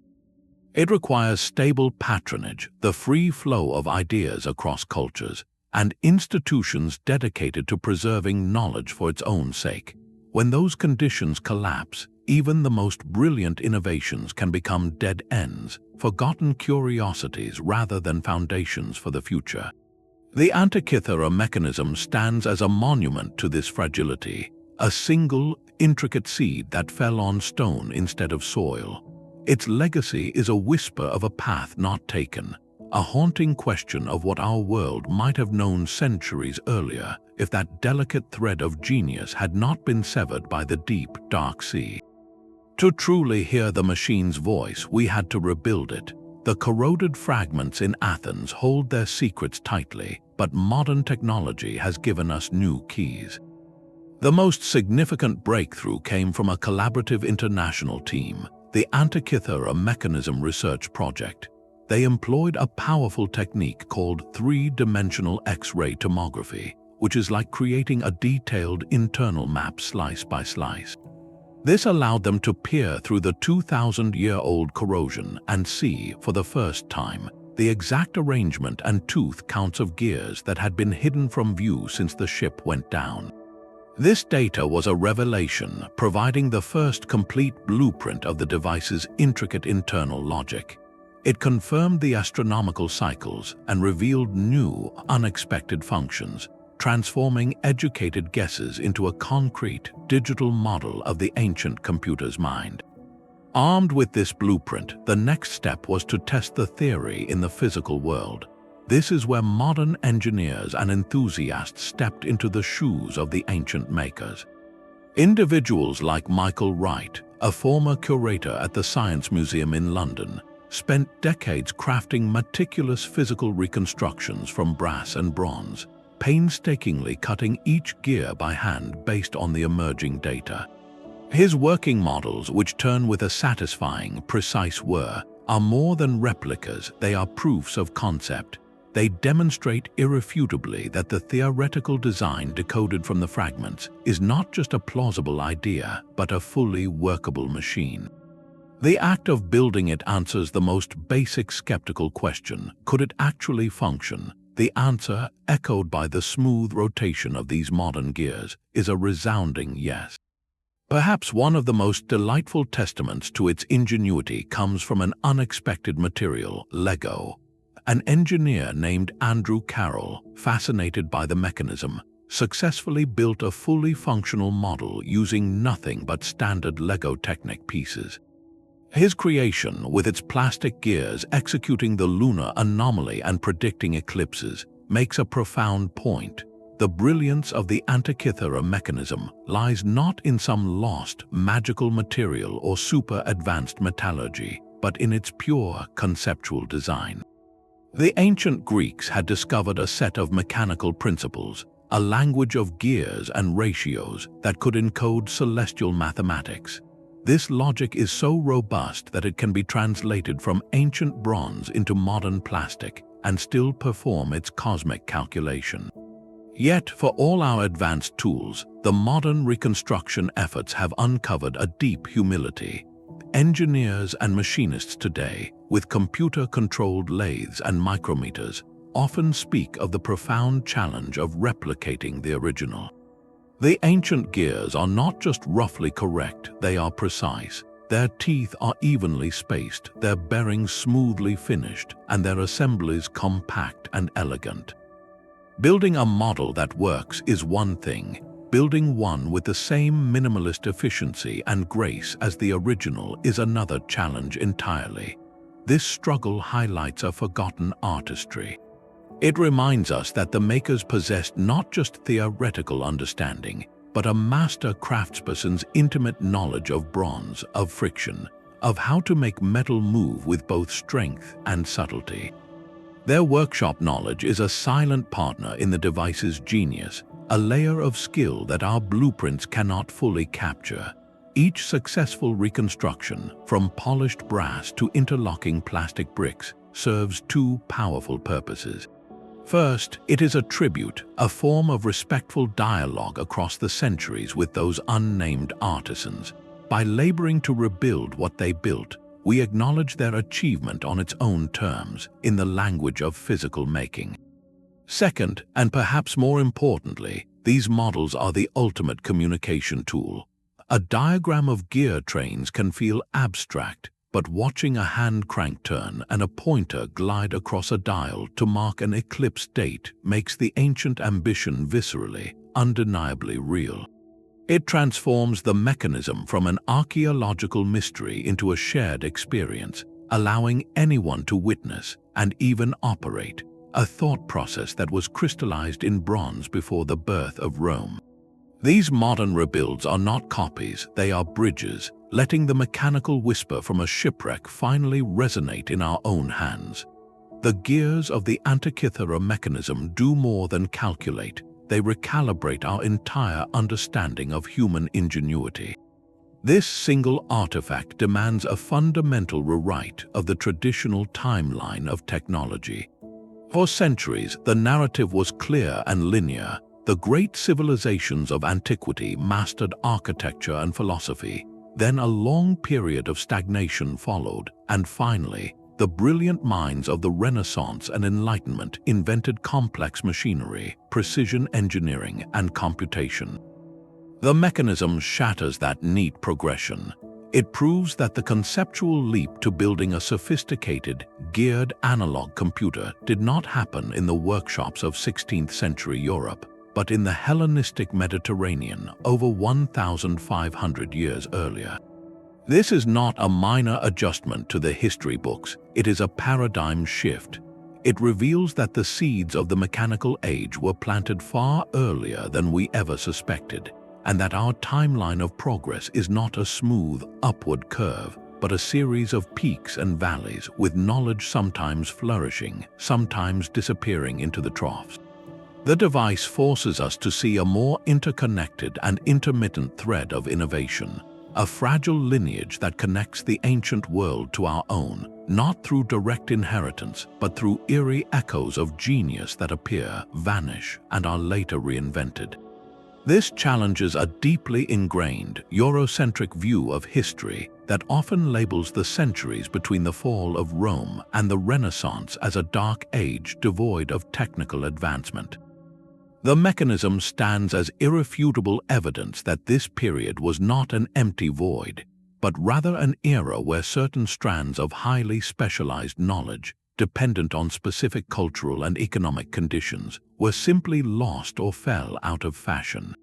It requires stable patronage, the free flow of ideas across cultures, and institutions dedicated to preserving knowledge for its own sake. When those conditions collapse, even the most brilliant innovations can become dead ends, forgotten curiosities rather than foundations for the future. The Antikythera mechanism stands as a monument to this fragility, a single, intricate seed that fell on stone instead of soil. Its legacy is a whisper of a path not taken, a haunting question of what our world might have known centuries earlier if that delicate thread of genius had not been severed by the deep, dark sea. To truly hear the machine's voice, we had to rebuild it. The corroded fragments in Athens hold their secrets tightly, but modern technology has given us new keys. The most significant breakthrough came from a collaborative international team, the Antikythera Mechanism Research Project. They employed a powerful technique called three-dimensional X-ray tomography, which is like creating a detailed internal map slice by slice. This allowed them to peer through the 2,000-year-old corrosion and see, for the first time, the exact arrangement and tooth counts of gears that had been hidden from view since the ship went down. This data was a revelation, providing the first complete blueprint of the device's intricate internal logic. It confirmed the astronomical cycles and revealed new, unexpected functions. transforming educated guesses into a concrete, digital model of the ancient computer's mind. Armed with this blueprint, the next step was to test the theory in the physical world. This is where modern engineers and enthusiasts stepped into the shoes of the ancient makers. Individuals like Michael Wright, a former curator at the Science Museum in London, spent decades crafting meticulous physical reconstructions from brass and bronze, painstakingly cutting each gear by hand based on the emerging data. His working models, which turn with a satisfying, precise whir, are more than replicas, they are proofs of concept. They demonstrate irrefutably that the theoretical design decoded from the fragments is not just a plausible idea, but a fully workable machine. The act of building it answers the most basic skeptical question: could it actually function? The answer, echoed by the smooth rotation of these modern gears, is a resounding yes. Perhaps one of the most delightful testaments to its ingenuity comes from an unexpected material, Lego. An engineer named Andrew Carroll, fascinated by the mechanism, successfully built a fully functional model using nothing but standard Lego Technic pieces. His creation, with its plastic gears executing the lunar anomaly and predicting eclipses, makes a profound point. The brilliance of the Antikythera mechanism lies not in some lost, magical material or super-advanced metallurgy, but in its pure, conceptual design. The ancient Greeks had discovered a set of mechanical principles, a language of gears and ratios that could encode celestial mathematics. This logic is so robust that it can be translated from ancient bronze into modern plastic and still perform its cosmic calculation. Yet, for all our advanced tools, the modern reconstruction efforts have uncovered a deep humility. Engineers and machinists today, with computer-controlled lathes and micrometers, often speak of the profound challenge of replicating the original. The ancient gears are not just roughly correct, they are precise. Their teeth are evenly spaced, their bearings smoothly finished, and their assemblies compact and elegant. Building a model that works is one thing. Building one with the same minimalist efficiency and grace as the original is another challenge entirely. This struggle highlights a forgotten artistry. It reminds us that the makers possessed not just theoretical understanding, but a master craftsperson's intimate knowledge of bronze, of friction, of how to make metal move with both strength and subtlety. Their workshop knowledge is a silent partner in the device's genius, a layer of skill that our blueprints cannot fully capture. Each successful reconstruction, from polished brass to interlocking plastic bricks, serves two powerful purposes. First, it is a tribute, a form of respectful dialogue across the centuries with those unnamed artisans. By laboring to rebuild what they built, we acknowledge their achievement on its own terms, in the language of physical making. Second, and perhaps more importantly, these models are the ultimate communication tool. A diagram of gear trains can feel abstract, but watching a hand crank turn and a pointer glide across a dial to mark an eclipse date makes the ancient ambition viscerally, undeniably real. It transforms the mechanism from an archaeological mystery into a shared experience, allowing anyone to witness and even operate a thought process that was crystallized in bronze before the birth of Rome. These modern rebuilds are not copies, they are bridges, letting the mechanical whisper from a shipwreck finally resonate in our own hands. The gears of the Antikythera mechanism do more than calculate, they recalibrate our entire understanding of human ingenuity. This single artifact demands a fundamental rewrite of the traditional timeline of technology. For centuries, the narrative was clear and linear. The great civilizations of antiquity mastered architecture and philosophy. Then a long period of stagnation followed, and finally, the brilliant minds of the Renaissance and Enlightenment invented complex machinery, precision engineering, and computation. The mechanism shatters that neat progression. It proves that the conceptual leap to building a sophisticated, geared analog computer did not happen in the workshops of 16th century Europe. but in the Hellenistic Mediterranean over 1,500 years earlier. This is not a minor adjustment to the history books, it is a paradigm shift. It reveals that the seeds of the mechanical age were planted far earlier than we ever suspected, and that our timeline of progress is not a smooth, upward curve, but a series of peaks and valleys, with knowledge sometimes flourishing, sometimes disappearing into the troughs. The device forces us to see a more interconnected and intermittent thread of innovation, a fragile lineage that connects the ancient world to our own, not through direct inheritance, but through eerie echoes of genius that appear, vanish, and are later reinvented. This challenges a deeply ingrained, Eurocentric view of history that often labels the centuries between the fall of Rome and the Renaissance as a dark age devoid of technical advancement. The mechanism stands as irrefutable evidence that this period was not an empty void, but rather an era where certain strands of highly specialized knowledge, dependent on specific cultural and economic conditions, were simply lost or fell out of fashion.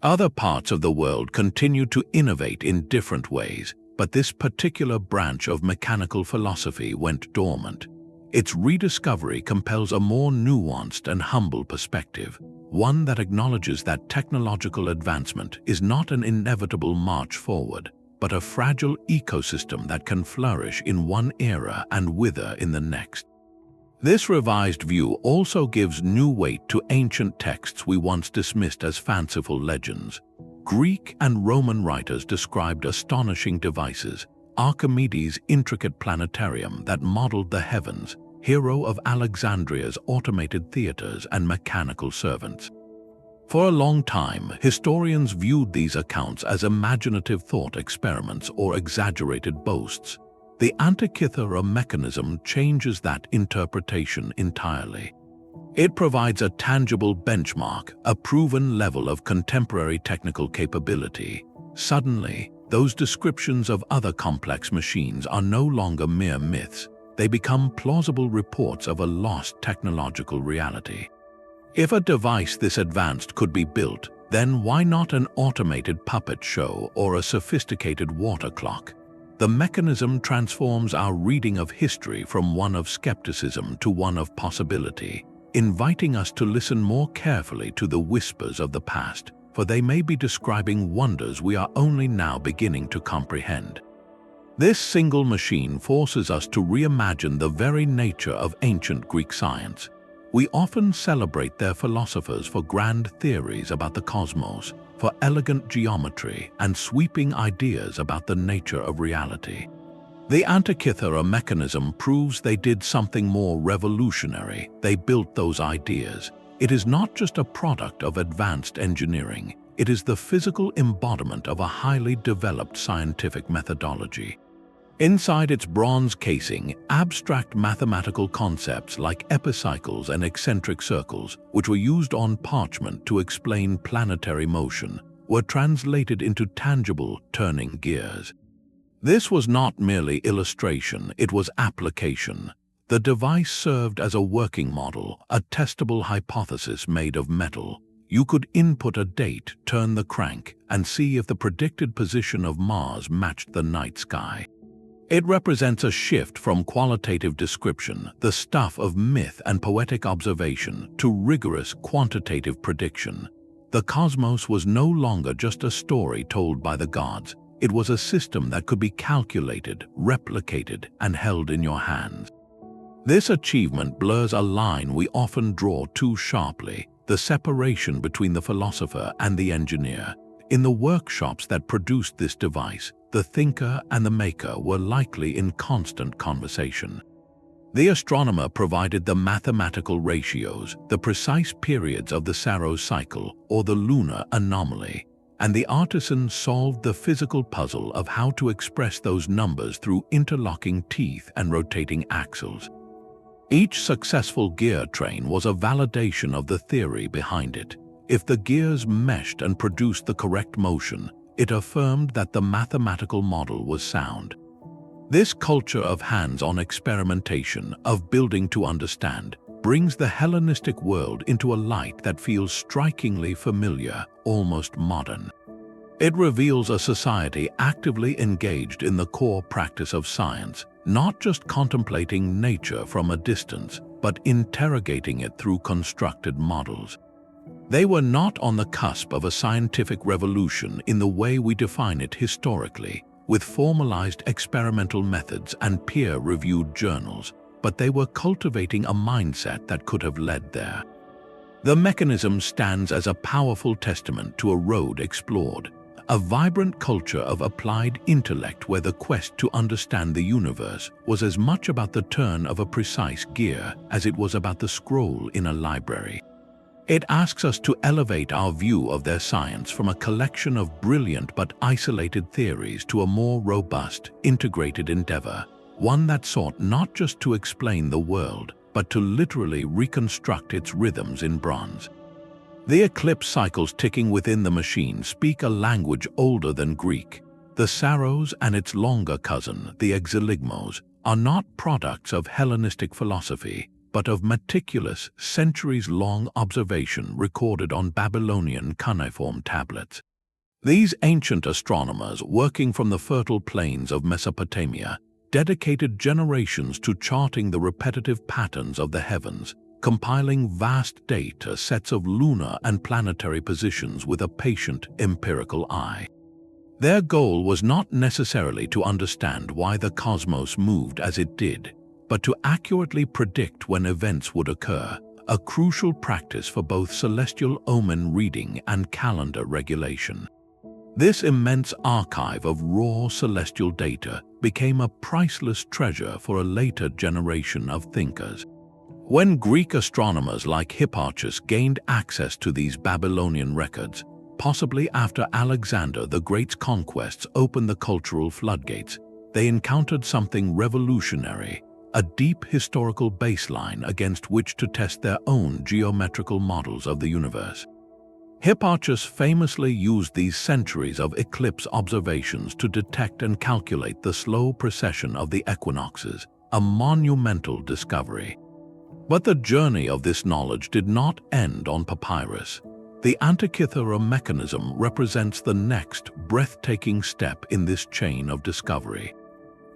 Other parts of the world continued to innovate in different ways, but this particular branch of mechanical philosophy went dormant. Its rediscovery compels a more nuanced and humble perspective, one that acknowledges that technological advancement is not an inevitable march forward, but a fragile ecosystem that can flourish in one era and wither in the next. This revised view also gives new weight to ancient texts we once dismissed as fanciful legends. Greek and Roman writers described astonishing devices, Archimedes' intricate planetarium that modeled the heavens, Hero of Alexandria's automated theaters and mechanical servants. For a long time, historians viewed these accounts as imaginative thought experiments or exaggerated boasts. The Antikythera mechanism changes that interpretation entirely. It provides a tangible benchmark, a proven level of contemporary technical capability. Suddenly, those descriptions of other complex machines are no longer mere myths. They become plausible reports of a lost technological reality. If a device this advanced could be built, then why not an automated puppet show or a sophisticated water clock? The mechanism transforms our reading of history from one of skepticism to one of possibility, inviting us to listen more carefully to the whispers of the past, for they may be describing wonders we are only now beginning to comprehend. This single machine forces us to reimagine the very nature of ancient Greek science. We often celebrate their philosophers for grand theories about the cosmos, for elegant geometry and sweeping ideas about the nature of reality. The Antikythera mechanism proves they did something more revolutionary. They built those ideas. It is not just a product of advanced engineering. It is the physical embodiment of a highly developed scientific methodology. Inside its bronze casing, abstract mathematical concepts like epicycles and eccentric circles, which were used on parchment to explain planetary motion, were translated into tangible turning gears. This was not merely illustration, it was application. The device served as a working model, a testable hypothesis made of metal. You could input a date, turn the crank, and see if the predicted position of Mars matched the night sky. It represents a shift from qualitative description, the stuff of myth and poetic observation, to rigorous quantitative prediction. The cosmos was no longer just a story told by the gods. It was a system that could be calculated, replicated, and held in your hands. This achievement blurs a line we often draw too sharply, the separation between the philosopher and the engineer. In the workshops that produced this device, the thinker and the maker were likely in constant conversation. The astronomer provided the mathematical ratios, the precise periods of the Saros cycle or the lunar anomaly, and the artisan solved the physical puzzle of how to express those numbers through interlocking teeth and rotating axles. Each successful gear train was a validation of the theory behind it. If the gears meshed and produced the correct motion, it affirmed that the mathematical model was sound. This culture of hands-on experimentation, of building to understand, brings the Hellenistic world into a light that feels strikingly familiar, almost modern. It reveals a society actively engaged in the core practice of science, not just contemplating nature from a distance, but interrogating it through constructed models. They were not on the cusp of a scientific revolution in the way we define it historically, with formalized experimental methods and peer-reviewed journals, but they were cultivating a mindset that could have led there. The mechanism stands as a powerful testament to a road explored, a vibrant culture of applied intellect where the quest to understand the universe was as much about the turn of a precise gear as it was about the scroll in a library. It asks us to elevate our view of their science from a collection of brilliant but isolated theories to a more robust, integrated endeavor, one that sought not just to explain the world, but to literally reconstruct its rhythms in bronze. The eclipse cycles ticking within the machine speak a language older than Greek. The Saros and its longer cousin, the exeligmos, are not products of Hellenistic philosophy, but of meticulous, centuries-long observation recorded on Babylonian cuneiform tablets. These ancient astronomers, working from the fertile plains of Mesopotamia, dedicated generations to charting the repetitive patterns of the heavens, compiling vast data sets of lunar and planetary positions with a patient, empirical eye. Their goal was not necessarily to understand why the cosmos moved as it did, but to accurately predict when events would occur, a crucial practice for both celestial omen reading and calendar regulation. This immense archive of raw celestial data became a priceless treasure for a later generation of thinkers. When Greek astronomers like Hipparchus gained access to these Babylonian records, possibly after Alexander the Great's conquests opened the cultural floodgates, they encountered something revolutionary, a deep historical baseline against which to test their own geometrical models of the universe. Hipparchus famously used these centuries of eclipse observations to detect and calculate the slow precession of the equinoxes, a monumental discovery. But the journey of this knowledge did not end on papyrus. The Antikythera mechanism represents the next breathtaking step in this chain of discovery.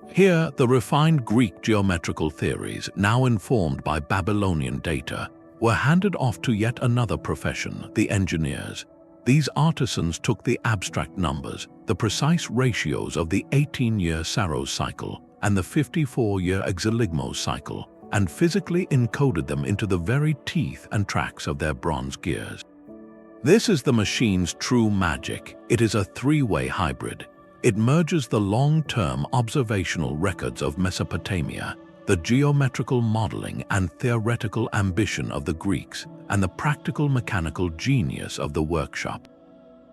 Here, the refined Greek geometrical theories, now informed by Babylonian data, were handed off to yet another profession, the engineers. These artisans took the abstract numbers, the precise ratios of the 18-year Saros cycle and the 54-year exeligmos cycle, and physically encoded them into the very teeth and tracks of their bronze gears. This is the machine's true magic. It is a three-way hybrid. It merges the long-term observational records of Mesopotamia, the geometrical modeling and theoretical ambition of the Greeks, and the practical mechanical genius of the workshop.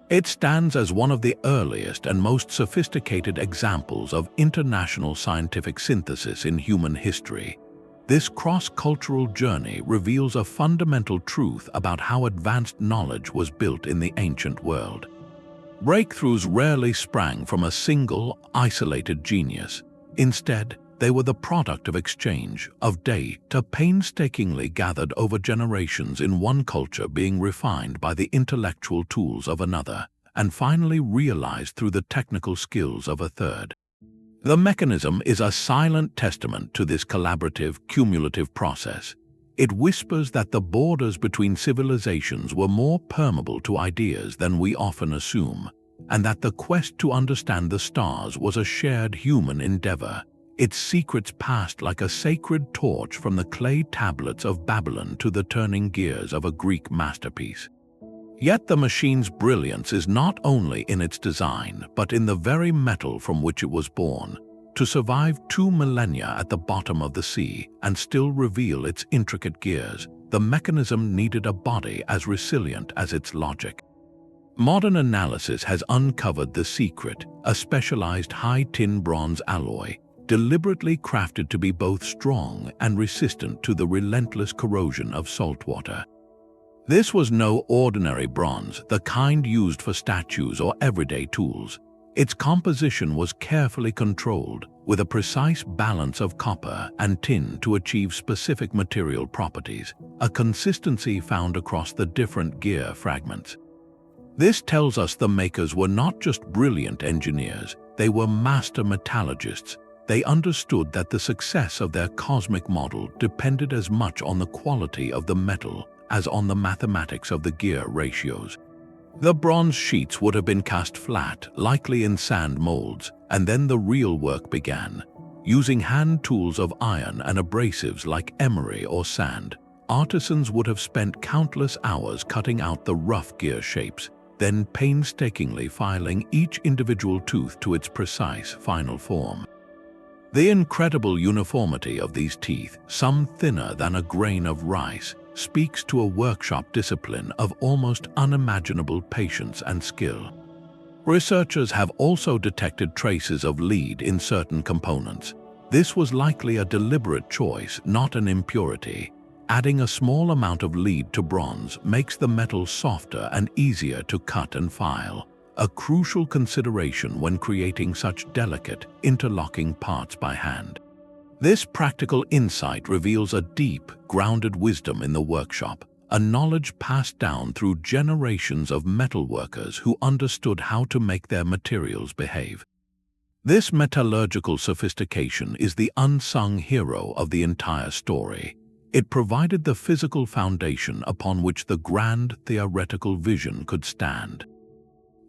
It stands as one of the earliest and most sophisticated examples of international scientific synthesis in human history. This cross-cultural journey reveals a fundamental truth about how advanced knowledge was built in the ancient world. Breakthroughs rarely sprang from a single, isolated genius. Instead, they were the product of exchange, of data painstakingly gathered over generations in one culture being refined by the intellectual tools of another, and finally realized through the technical skills of a third. The mechanism is a silent testament to this collaborative, cumulative process. It whispers that the borders between civilizations were more permeable to ideas than we often assume, and that the quest to understand the stars was a shared human endeavor, its secrets passed like a sacred torch from the clay tablets of Babylon to the turning gears of a Greek masterpiece. Yet the machine's brilliance is not only in its design, but in the very metal from which it was born. To survive 2 millennia at the bottom of the sea and still reveal its intricate gears, the mechanism needed a body as resilient as its logic. Modern analysis has uncovered the secret, a specialized high-tin bronze alloy, deliberately crafted to be both strong and resistant to the relentless corrosion of saltwater. This was no ordinary bronze, the kind used for statues or everyday tools. Its composition was carefully controlled, with a precise balance of copper and tin to achieve specific material properties, a consistency found across the different gear fragments. This tells us the makers were not just brilliant engineers, they were master metallurgists. They understood that the success of their cosmic model depended as much on the quality of the metal as on the mathematics of the gear ratios. The bronze sheets would have been cast flat, likely in sand molds, and then the real work began. Using hand tools of iron and abrasives like emery or sand, artisans would have spent countless hours cutting out the rough gear shapes, then painstakingly filing each individual tooth to its precise final form. The incredible uniformity of these teeth, some thinner than a grain of rice, speaks to a workshop discipline of almost unimaginable patience and skill. Researchers have also detected traces of lead in certain components. This was likely a deliberate choice, not an impurity. Adding a small amount of lead to bronze makes the metal softer and easier to cut and file, a crucial consideration when creating such delicate, interlocking parts by hand. This practical insight reveals a deep, grounded wisdom in the workshop, a knowledge passed down through generations of metalworkers who understood how to make their materials behave. This metallurgical sophistication is the unsung hero of the entire story. It provided the physical foundation upon which the grand theoretical vision could stand.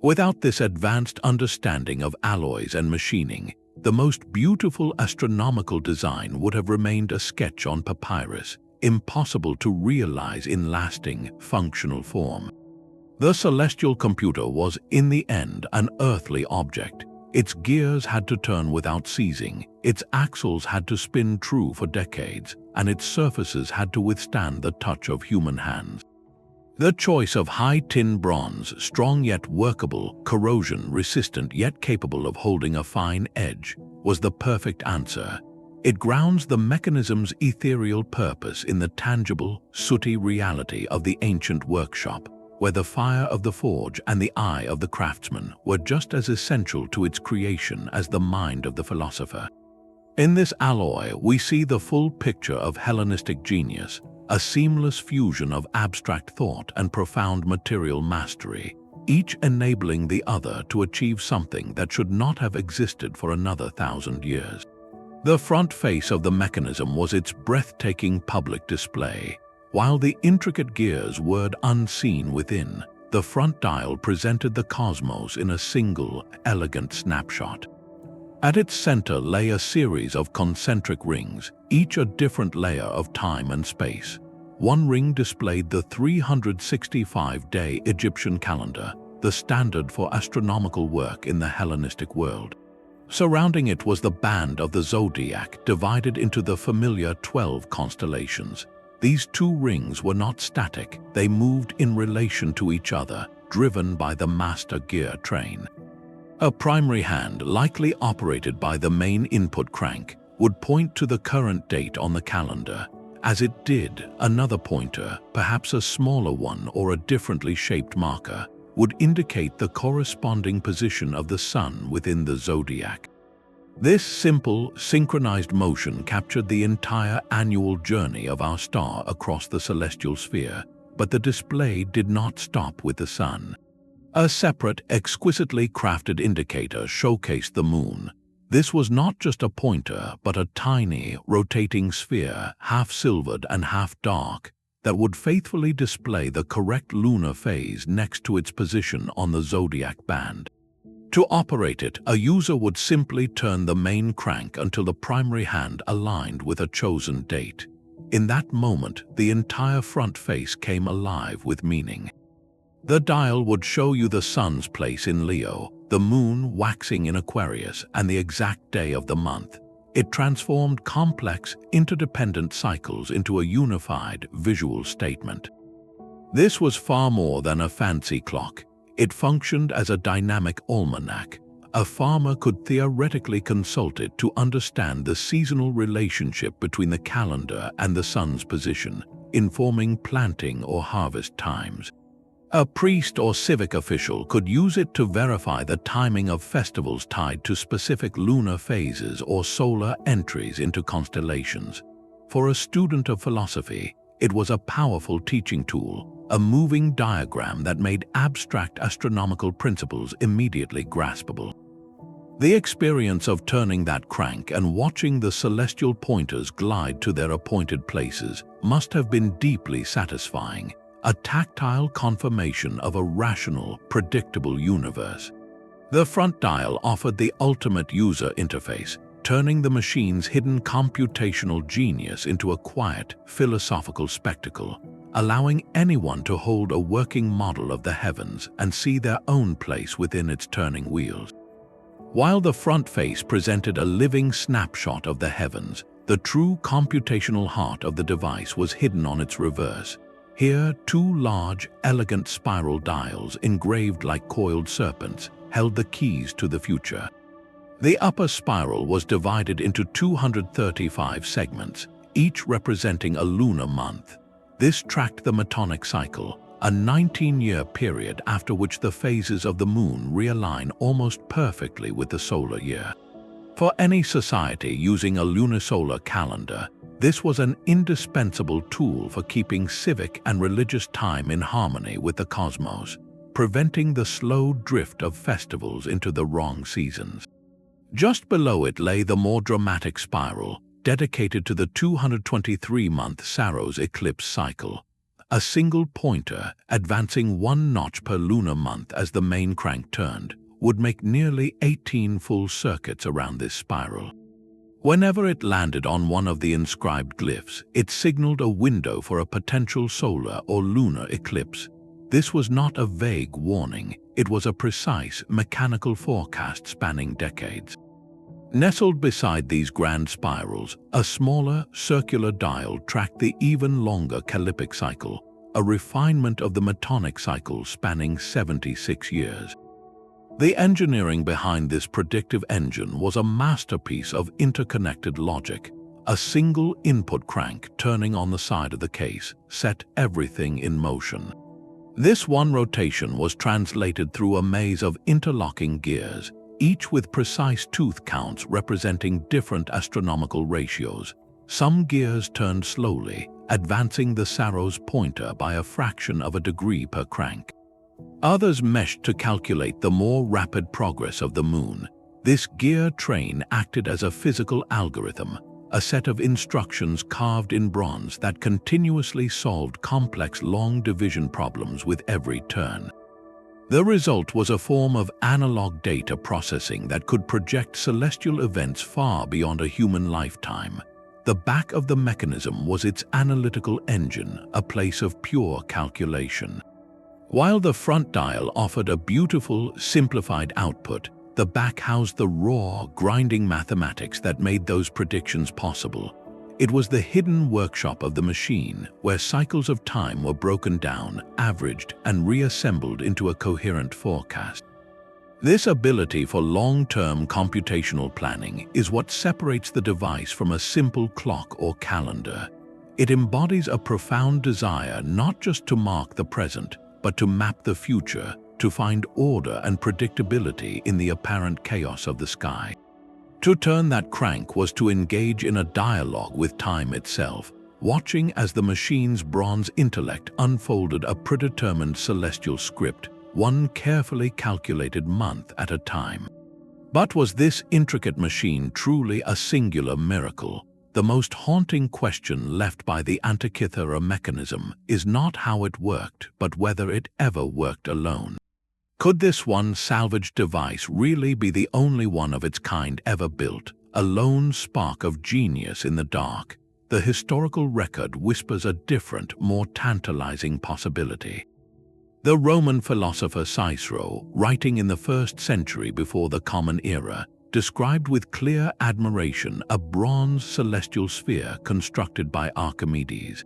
Without this advanced understanding of alloys and machining, the most beautiful astronomical design would have remained a sketch on papyrus, impossible to realize in lasting, functional form. The celestial computer was, in the end, an earthly object. Its gears had to turn without ceasing, its axles had to spin true for decades, and its surfaces had to withstand the touch of human hands. The choice of high-tin bronze, strong yet workable, corrosion-resistant yet capable of holding a fine edge, was the perfect answer. It grounds the mechanism's ethereal purpose in the tangible, sooty reality of the ancient workshop, where the fire of the forge and the eye of the craftsman were just as essential to its creation as the mind of the philosopher. In this alloy, we see the full picture of Hellenistic genius, a seamless fusion of abstract thought and profound material mastery, each enabling the other to achieve something that should not have existed for another 1,000 years. The front face of the mechanism was its breathtaking public display. While the intricate gears whirred unseen within, the front dial presented the cosmos in a single, elegant snapshot. At its center lay a series of concentric rings, each a different layer of time and space. One ring displayed the 365-day Egyptian calendar, the standard for astronomical work in the Hellenistic world. Surrounding it was the band of the zodiac, divided into the familiar 12 constellations. These two rings were not static, they moved in relation to each other, driven by the master gear train. A primary hand, likely operated by the main input crank, would point to the current date on the calendar. As it did, another pointer, perhaps a smaller one or a differently shaped marker, would indicate the corresponding position of the sun within the zodiac. This simple, synchronized motion captured the entire annual journey of our star across the celestial sphere, but the display did not stop with the sun. A separate, exquisitely crafted indicator showcased the moon. This was not just a pointer, but a tiny, rotating sphere, half silvered and half dark, that would faithfully display the correct lunar phase next to its position on the zodiac band. To operate it, a user would simply turn the main crank until the primary hand aligned with a chosen date. In that moment, the entire front face came alive with meaning. The dial would show you the sun's place in Leo, the moon waxing in Aquarius, and the exact day of the month. It transformed complex, interdependent cycles into a unified, visual statement. This was far more than a fancy clock. It functioned as a dynamic almanac. A farmer could theoretically consult it to understand the seasonal relationship between the calendar and the sun's position, informing planting or harvest times. A priest or civic official could use it to verify the timing of festivals tied to specific lunar phases or solar entries into constellations. For a student of philosophy, it was a powerful teaching tool, a moving diagram that made abstract astronomical principles immediately graspable. The experience of turning that crank and watching the celestial pointers glide to their appointed places must have been deeply satisfying, a tactile confirmation of a rational, predictable universe. The front dial offered the ultimate user interface, turning the machine's hidden computational genius into a quiet, philosophical spectacle, allowing anyone to hold a working model of the heavens and see their own place within its turning wheels. While the front face presented a living snapshot of the heavens, the true computational heart of the device was hidden on its reverse. Here, two large, elegant spiral dials engraved like coiled serpents held the keys to the future. The upper spiral was divided into 235 segments, each representing a lunar month. This tracked the metonic cycle, a 19-year period after which the phases of the moon realign almost perfectly with the solar year. For any society using a lunisolar calendar, this was an indispensable tool for keeping civic and religious time in harmony with the cosmos, preventing the slow drift of festivals into the wrong seasons. Just below it lay the more dramatic spiral, dedicated to the 223-month Saros eclipse cycle. A single pointer, advancing one notch per lunar month as the main crank turned, would make nearly 18 full circuits around this spiral. Whenever it landed on one of the inscribed glyphs, it signaled a window for a potential solar or lunar eclipse. This was not a vague warning, it was a precise, mechanical forecast spanning decades. Nestled beside these grand spirals, a smaller, circular dial tracked the even longer Callippic cycle, a refinement of the metonic cycle spanning 76 years. The engineering behind this predictive engine was a masterpiece of interconnected logic. A single input crank turning on the side of the case set everything in motion. This one rotation was translated through a maze of interlocking gears, each with precise tooth counts representing different astronomical ratios. Some gears turned slowly, advancing the Saros pointer by a fraction of a degree per crank. Others meshed to calculate the more rapid progress of the moon. This gear train acted as a physical algorithm, a set of instructions carved in bronze that continuously solved complex long division problems with every turn. The result was a form of analog data processing that could project celestial events far beyond a human lifetime. The back of the mechanism was its analytical engine, a place of pure calculation. While the front dial offered a beautiful, simplified output, the back housed the raw, grinding mathematics that made those predictions possible. It was the hidden workshop of the machine, where cycles of time were broken down, averaged, and reassembled into a coherent forecast. This ability for long-term computational planning is what separates the device from a simple clock or calendar. It embodies a profound desire not just to mark the present, but to map the future, to find order and predictability in the apparent chaos of the sky. To turn that crank was to engage in a dialogue with time itself, watching as the machine's bronze intellect unfolded a predetermined celestial script, one carefully calculated month at a time. But was this intricate machine truly a singular miracle? The most haunting question left by the Antikythera mechanism is not how it worked, but whether it ever worked alone. Could this one salvaged device really be the only one of its kind ever built, a lone spark of genius in the dark? The historical record whispers a different, more tantalizing possibility. The Roman philosopher Cicero, writing in the 1st century before the Common Era, described with clear admiration a bronze celestial sphere constructed by Archimedes.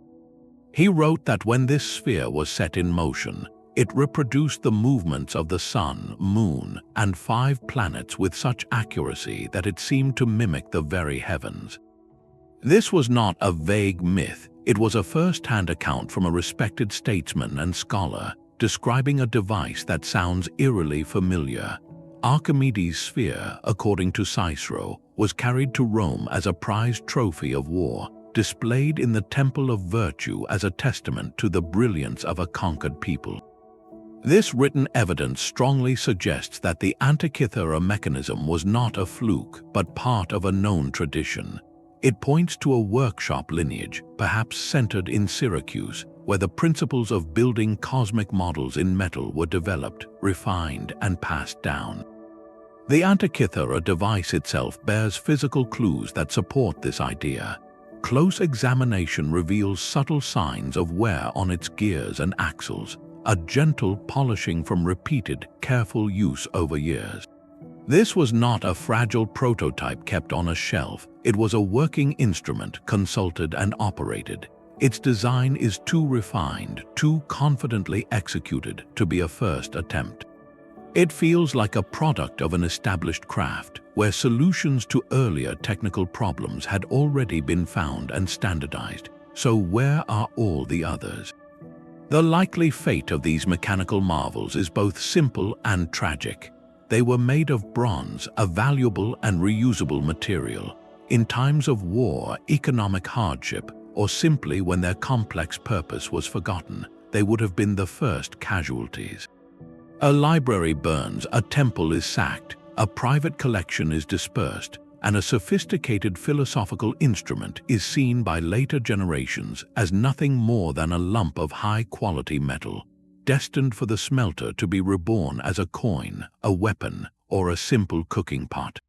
He wrote that when this sphere was set in motion, it reproduced the movements of the sun, moon, and 5 planets with such accuracy that it seemed to mimic the very heavens. This was not a vague myth, it was a first-hand account from a respected statesman and scholar. describing a device that sounds eerily familiar. Archimedes' sphere, according to Cicero, was carried to Rome as a prized trophy of war, displayed in the Temple of Virtue as a testament to the brilliance of a conquered people. This written evidence strongly suggests that the Antikythera mechanism was not a fluke, but part of a known tradition. It points to a workshop lineage, perhaps centered in Syracuse, where the principles of building cosmic models in metal were developed, refined, and passed down. The Antikythera device itself bears physical clues that support this idea. Close examination reveals subtle signs of wear on its gears and axles, a gentle polishing from repeated, careful use over years. This was not a fragile prototype kept on a shelf. It was a working instrument consulted and operated. Its design is too refined, too confidently executed to be a first attempt. It feels like a product of an established craft, where solutions to earlier technical problems had already been found and standardized. So where are all the others? The likely fate of these mechanical marvels is both simple and tragic. They were made of bronze, a valuable and reusable material. In times of war, economic hardship, or simply when their complex purpose was forgotten, they would have been the first casualties. A library burns, a temple is sacked, a private collection is dispersed, and a sophisticated philosophical instrument is seen by later generations as nothing more than a lump of high-quality metal, destined for the smelter to be reborn as a coin, a weapon, or a simple cooking pot.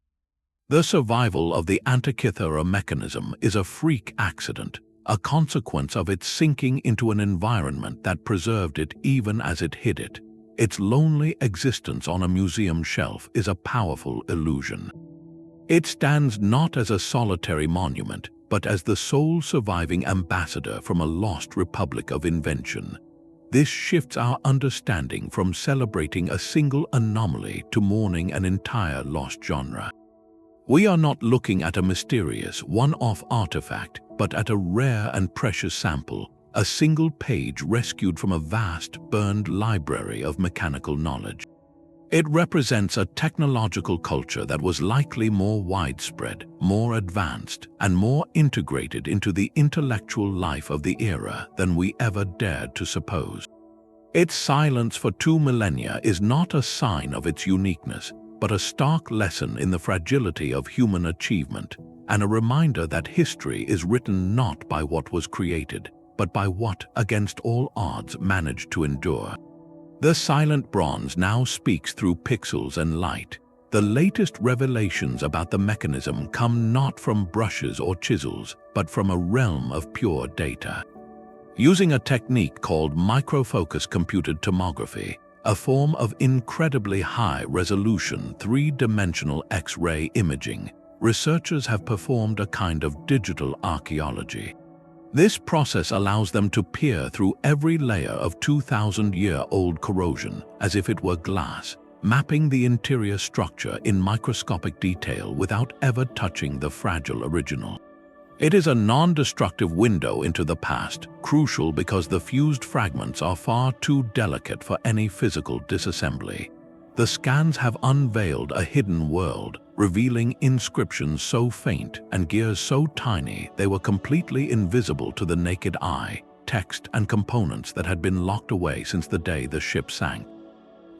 The survival of the Antikythera mechanism is a freak accident, a consequence of its sinking into an environment that preserved it even as it hid it. Its lonely existence on a museum shelf is a powerful illusion. It stands not as a solitary monument, but as the sole surviving ambassador from a lost republic of invention. This shifts our understanding from celebrating a single anomaly to mourning an entire lost genre. We are not looking at a mysterious, one-off artifact, but at a rare and precious sample, a single page rescued from a vast, burned library of mechanical knowledge. It represents a technological culture that was likely more widespread, more advanced, and more integrated into the intellectual life of the era than we ever dared to suppose. Its silence for 2 millennia is not a sign of its uniqueness, but a stark lesson in the fragility of human achievement, and a reminder that history is written not by what was created, but by what, against all odds, managed to endure. The silent bronze now speaks through pixels and light. The latest revelations about the mechanism come not from brushes or chisels, but from a realm of pure data. Using a technique called microfocus computed tomography, a form of incredibly high-resolution three-dimensional X-ray imaging, researchers have performed a kind of digital archaeology. This process allows them to peer through every layer of 2,000-year-old corrosion as if it were glass, mapping the interior structure in microscopic detail without ever touching the fragile original. It is a non-destructive window into the past, crucial because the fused fragments are far too delicate for any physical disassembly. The scans have unveiled a hidden world, revealing inscriptions so faint and gears so tiny they were completely invisible to the naked eye, text and components that had been locked away since the day the ship sank.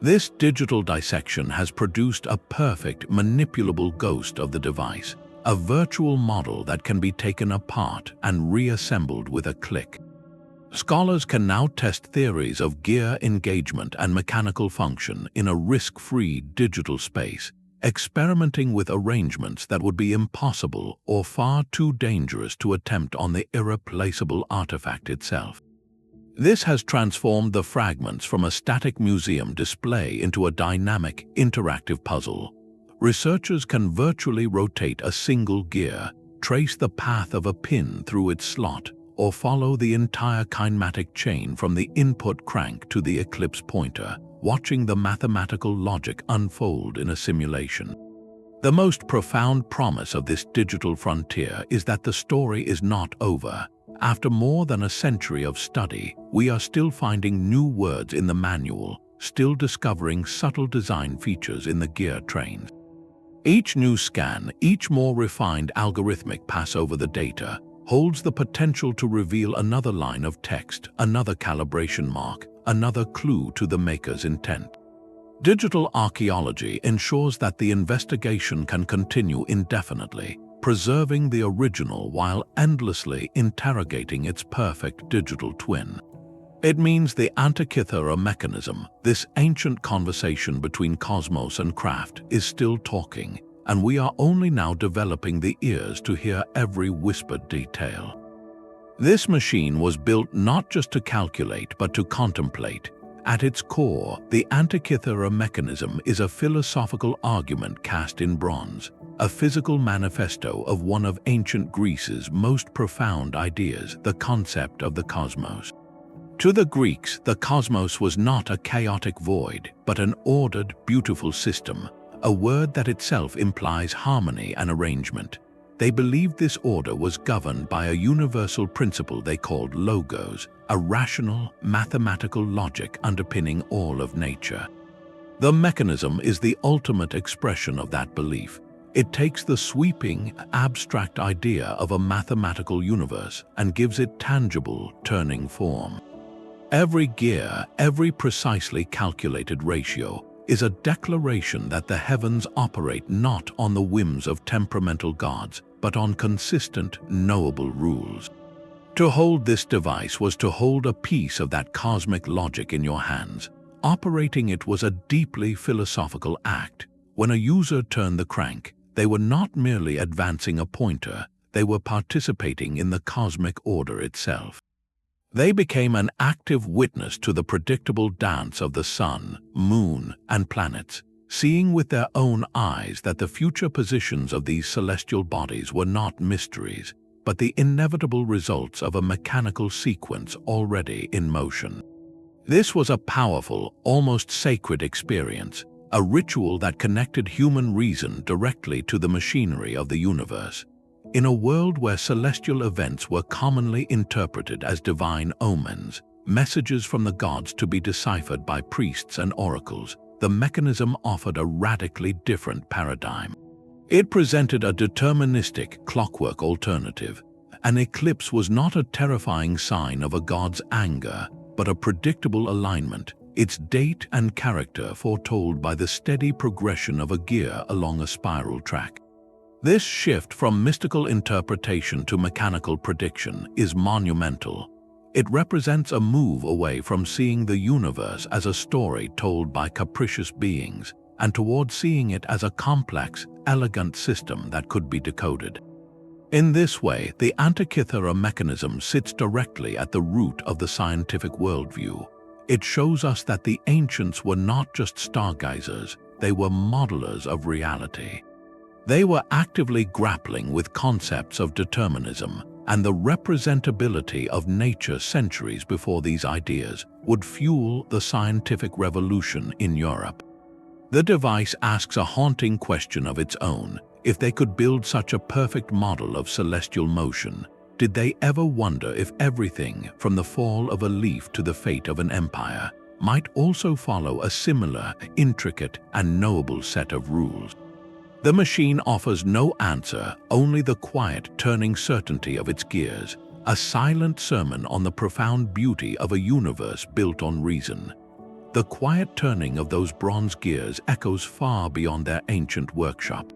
This digital dissection has produced a perfect, manipulable ghost of the device, a virtual model that can be taken apart and reassembled with a click. Scholars can now test theories of gear engagement and mechanical function in a risk-free digital space, experimenting with arrangements that would be impossible or far too dangerous to attempt on the irreplaceable artifact itself. This has transformed the fragments from a static museum display into a dynamic, interactive puzzle. Researchers can virtually rotate a single gear, trace the path of a pin through its slot, or follow the entire kinematic chain from the input crank to the eclipse pointer, watching the mathematical logic unfold in a simulation. The most profound promise of this digital frontier is that the story is not over. After more than a century of study, we are still finding new words in the manual, still discovering subtle design features in the gear trains. Each new scan, each more refined algorithmic pass over the data, holds the potential to reveal another line of text, another calibration mark, another clue to the maker's intent. Digital archaeology ensures that the investigation can continue indefinitely, preserving the original while endlessly interrogating its perfect digital twin. It means the Antikythera mechanism, this ancient conversation between cosmos and craft, is still talking, and we are only now developing the ears to hear every whispered detail. This machine was built not just to calculate but to contemplate. At its core, the Antikythera mechanism is a philosophical argument cast in bronze, a physical manifesto of one of ancient Greece's most profound ideas, the concept of the cosmos. To the Greeks, the cosmos was not a chaotic void, but an ordered, beautiful system, a word that itself implies harmony and arrangement. They believed this order was governed by a universal principle they called logos, a rational, mathematical logic underpinning all of nature. The mechanism is the ultimate expression of that belief. It takes the sweeping, abstract idea of a mathematical universe and gives it tangible, turning form. Every gear, every precisely calculated ratio, is a declaration that the heavens operate not on the whims of temperamental gods, but on consistent, knowable rules. To hold this device was to hold a piece of that cosmic logic in your hands. Operating it was a deeply philosophical act. When a user turned the crank, they were not merely advancing a pointer, they were participating in the cosmic order itself. They became an active witness to the predictable dance of the sun, moon, and planets, seeing with their own eyes that the future positions of these celestial bodies were not mysteries, but the inevitable results of a mechanical sequence already in motion. This was a powerful, almost sacred experience, a ritual that connected human reason directly to the machinery of the universe. In a world where celestial events were commonly interpreted as divine omens, messages from the gods to be deciphered by priests and oracles, the mechanism offered a radically different paradigm. It presented a deterministic, clockwork alternative. An eclipse was not a terrifying sign of a god's anger, but a predictable alignment, its date and character foretold by the steady progression of a gear along a spiral track. This shift from mystical interpretation to mechanical prediction is monumental. It represents a move away from seeing the universe as a story told by capricious beings and toward seeing it as a complex, elegant system that could be decoded. In this way, the Antikythera mechanism sits directly at the root of the scientific worldview. It shows us that the ancients were not just stargazers, they were modelers of reality. They were actively grappling with concepts of determinism, and the representability of nature centuries before these ideas would fuel the scientific revolution in Europe. The device asks a haunting question of its own. If they could build such a perfect model of celestial motion, did they ever wonder if everything, from the fall of a leaf to the fate of an empire, might also follow a similar, intricate, and knowable set of rules? The machine offers no answer, only the quiet, turning certainty of its gears, a silent sermon on the profound beauty of a universe built on reason. The quiet turning of those bronze gears echoes far beyond their ancient workshop.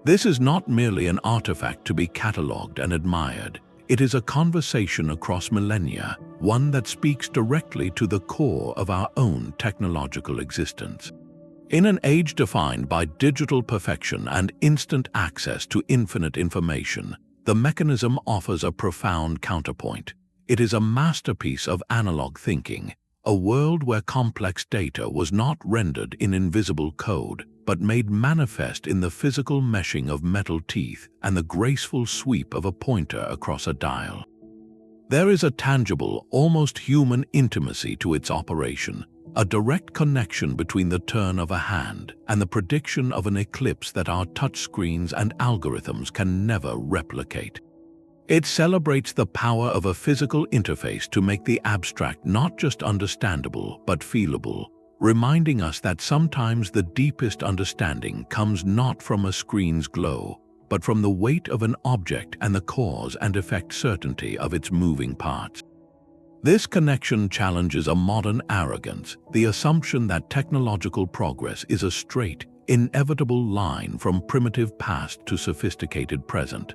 This is not merely an artifact to be catalogued and admired. It is a conversation across millennia, one that speaks directly to the core of our own technological existence. In an age defined by digital perfection and instant access to infinite information, the mechanism offers a profound counterpoint. It is a masterpiece of analog thinking, a world where complex data was not rendered in invisible code, but made manifest in the physical meshing of metal teeth and the graceful sweep of a pointer across a dial. There is a tangible, almost human intimacy to its operation, a direct connection between the turn of a hand and the prediction of an eclipse that our touchscreens and algorithms can never replicate. It celebrates the power of a physical interface to make the abstract not just understandable but feelable, reminding us that sometimes the deepest understanding comes not from a screen's glow, but from the weight of an object and the cause and effect certainty of its moving parts. This connection challenges a modern arrogance, the assumption that technological progress is a straight, inevitable line from primitive past to sophisticated present.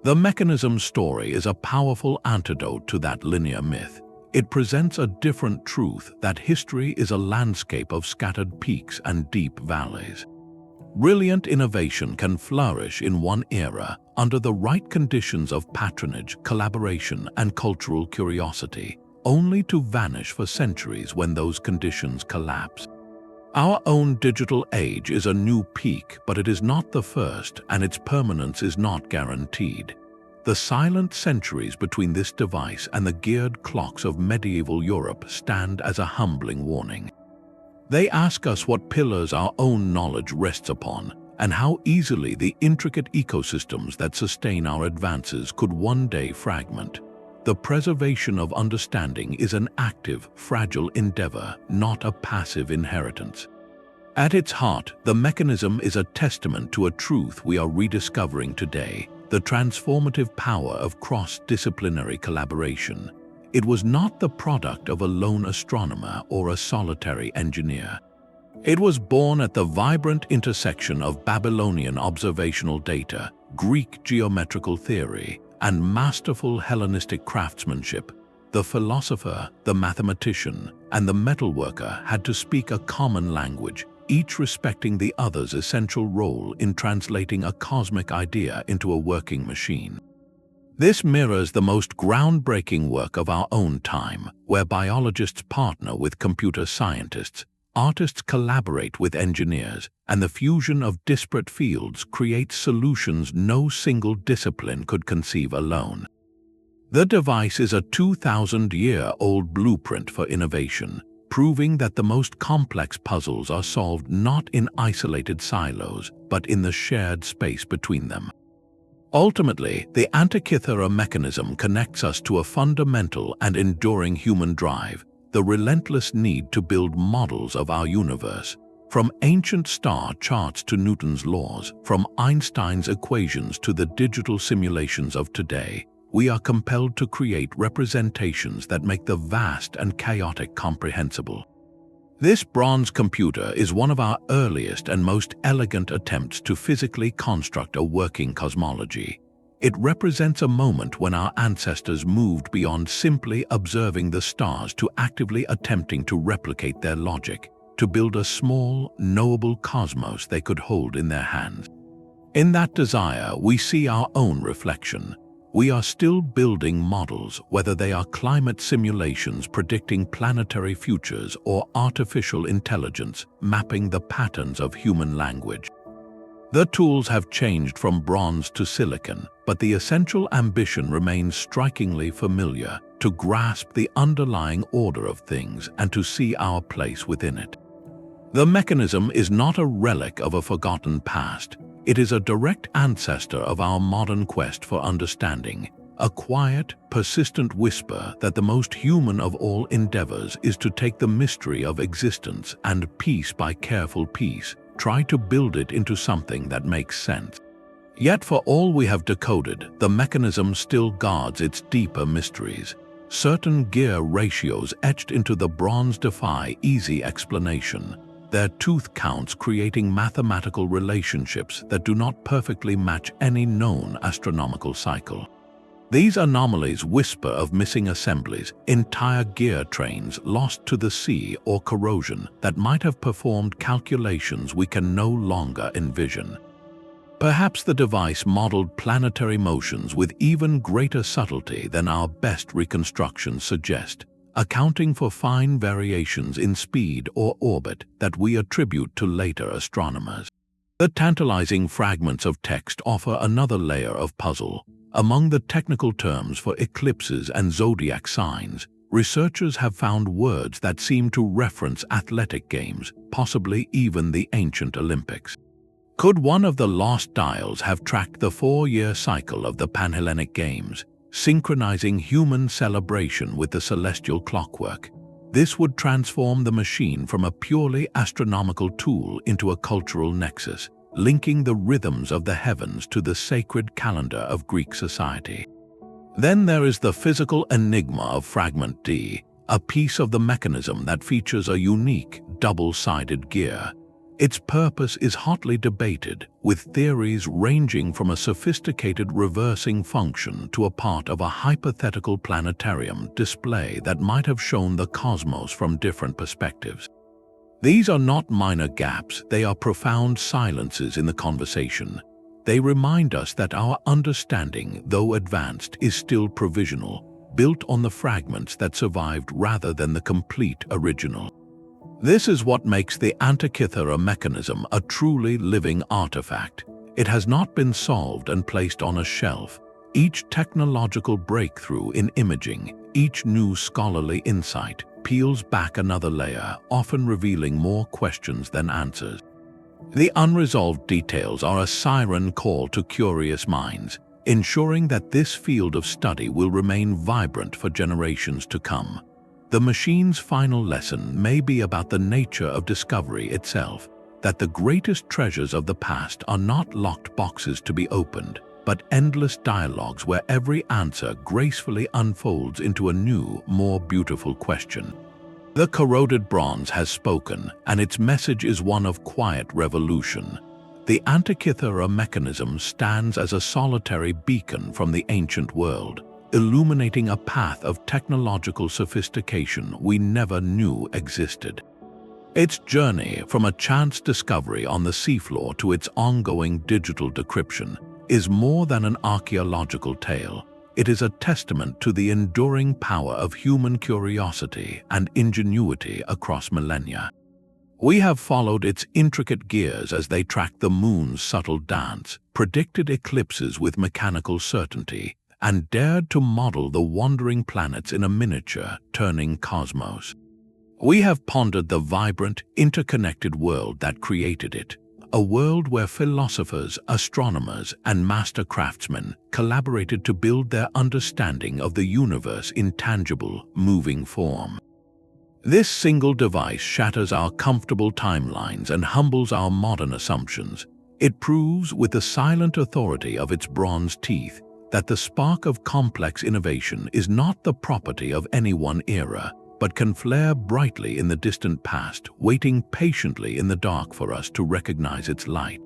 The mechanism story is a powerful antidote to that linear myth. It presents a different truth that history is a landscape of scattered peaks and deep valleys. Brilliant innovation can flourish in one era under the right conditions of patronage, collaboration, and cultural curiosity, only to vanish for centuries when those conditions collapse. Our own digital age is a new peak, but it is not the first, and its permanence is not guaranteed. The silent centuries between this device and the geared clocks of medieval Europe stand as a humbling warning. They ask us what pillars our own knowledge rests upon, and how easily the intricate ecosystems that sustain our advances could one day fragment. The preservation of understanding is an active, fragile endeavor, not a passive inheritance. At its heart, the mechanism is a testament to a truth we are rediscovering today: the transformative power of cross-disciplinary collaboration. It was not the product of a lone astronomer or a solitary engineer. It was born at the vibrant intersection of Babylonian observational data, Greek geometrical theory, and masterful Hellenistic craftsmanship. The philosopher, the mathematician, and the metalworker had to speak a common language, each respecting the other's essential role in translating a cosmic idea into a working machine. This mirrors the most groundbreaking work of our own time, where biologists partner with computer scientists, artists collaborate with engineers, and the fusion of disparate fields creates solutions no single discipline could conceive alone. The device is a 2,000-year-old blueprint for innovation, proving that the most complex puzzles are solved not in isolated silos, but in the shared space between them. Ultimately, the Antikythera mechanism connects us to a fundamental and enduring human drive: the relentless need to build models of our universe. From ancient star charts to Newton's laws, from Einstein's equations to the digital simulations of today, we are compelled to create representations that make the vast and chaotic comprehensible. This bronze computer is one of our earliest and most elegant attempts to physically construct a working cosmology. It represents a moment when our ancestors moved beyond simply observing the stars to actively attempting to replicate their logic, to build a small, knowable cosmos they could hold in their hands. In that desire, we see our own reflection. We are still building models, whether they are climate simulations predicting planetary futures or artificial intelligence mapping the patterns of human language. The tools have changed from bronze to silicon, but the essential ambition remains strikingly familiar: to grasp the underlying order of things and to see our place within it. The mechanism is not a relic of a forgotten past. It is a direct ancestor of our modern quest for understanding, a quiet, persistent whisper that the most human of all endeavors is to take the mystery of existence and, piece by careful piece, try to build it into something that makes sense. Yet for all we have decoded, the mechanism still guards its deeper mysteries. Certain gear ratios etched into the bronze defy easy explanation, their tooth counts creating mathematical relationships that do not perfectly match any known astronomical cycle. These anomalies whisper of missing assemblies, entire gear trains lost to the sea or corrosion that might have performed calculations we can no longer envision. Perhaps the device modeled planetary motions with even greater subtlety than our best reconstructions suggest, accounting for fine variations in speed or orbit that we attribute to later astronomers. The tantalizing fragments of text offer another layer of puzzle. Among the technical terms for eclipses and zodiac signs, researchers have found words that seem to reference athletic games, possibly even the ancient Olympics. Could one of the lost dials have tracked the 4-year cycle of the Panhellenic Games, synchronizing human celebration with the celestial clockwork? This would transform the machine from a purely astronomical tool into a cultural nexus, linking the rhythms of the heavens to the sacred calendar of Greek society. Then there is the physical enigma of Fragment D, a piece of the mechanism that features a unique, double-sided gear. Its purpose is hotly debated, with theories ranging from a sophisticated reversing function to a part of a hypothetical planetarium display that might have shown the cosmos from different perspectives. These are not minor gaps, they are profound silences in the conversation. They remind us that our understanding, though advanced, is still provisional, built on the fragments that survived rather than the complete original. This is what makes the Antikythera mechanism a truly living artifact. It has not been solved and placed on a shelf. Each technological breakthrough in imaging, each new scholarly insight, peels back another layer, often revealing more questions than answers. The unresolved details are a siren call to curious minds, ensuring that this field of study will remain vibrant for generations to come. The machine's final lesson may be about the nature of discovery itself, that the greatest treasures of the past are not locked boxes to be opened, but endless dialogues where every answer gracefully unfolds into a new, more beautiful question. The corroded bronze has spoken, and its message is one of quiet revolution. The Antikythera mechanism stands as a solitary beacon from the ancient world, illuminating a path of technological sophistication we never knew existed. Its journey from a chance discovery on the seafloor to its ongoing digital decryption is more than an archaeological tale. It is a testament to the enduring power of human curiosity and ingenuity across millennia. We have followed its intricate gears as they tracked the moon's subtle dance, predicted eclipses with mechanical certainty, and dared to model the wandering planets in a miniature, turning cosmos. We have pondered the vibrant, interconnected world that created it, a world where philosophers, astronomers, and master craftsmen collaborated to build their understanding of the universe in tangible, moving form. This single device shatters our comfortable timelines and humbles our modern assumptions. It proves, with the silent authority of its bronze teeth, that the spark of complex innovation is not the property of any one era, but can flare brightly in the distant past, waiting patiently in the dark for us to recognize its light.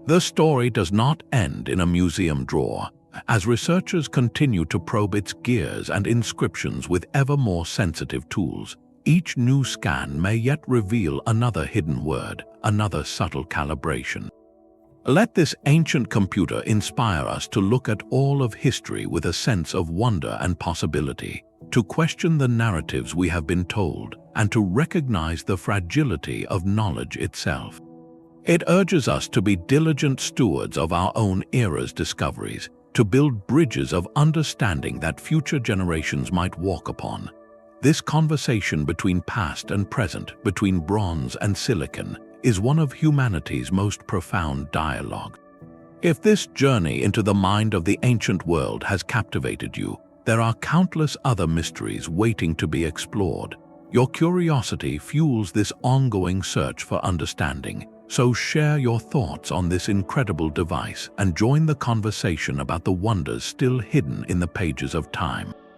The story does not end in a museum drawer. As researchers continue to probe its gears and inscriptions with ever more sensitive tools, each new scan may yet reveal another hidden word, another subtle calibration. Let this ancient computer inspire us to look at all of history with a sense of wonder and possibility, to question the narratives we have been told, and to recognize the fragility of knowledge itself. It urges us to be diligent stewards of our own era's discoveries, to build bridges of understanding that future generations might walk upon. This conversation between past and present, between bronze and silicon, is one of humanity's most profound dialogue. If this journey into the mind of the ancient world has captivated you, there are countless other mysteries waiting to be explored. Your curiosity fuels this ongoing search for understanding, so share your thoughts on this incredible device and join the conversation about the wonders still hidden in the pages of time.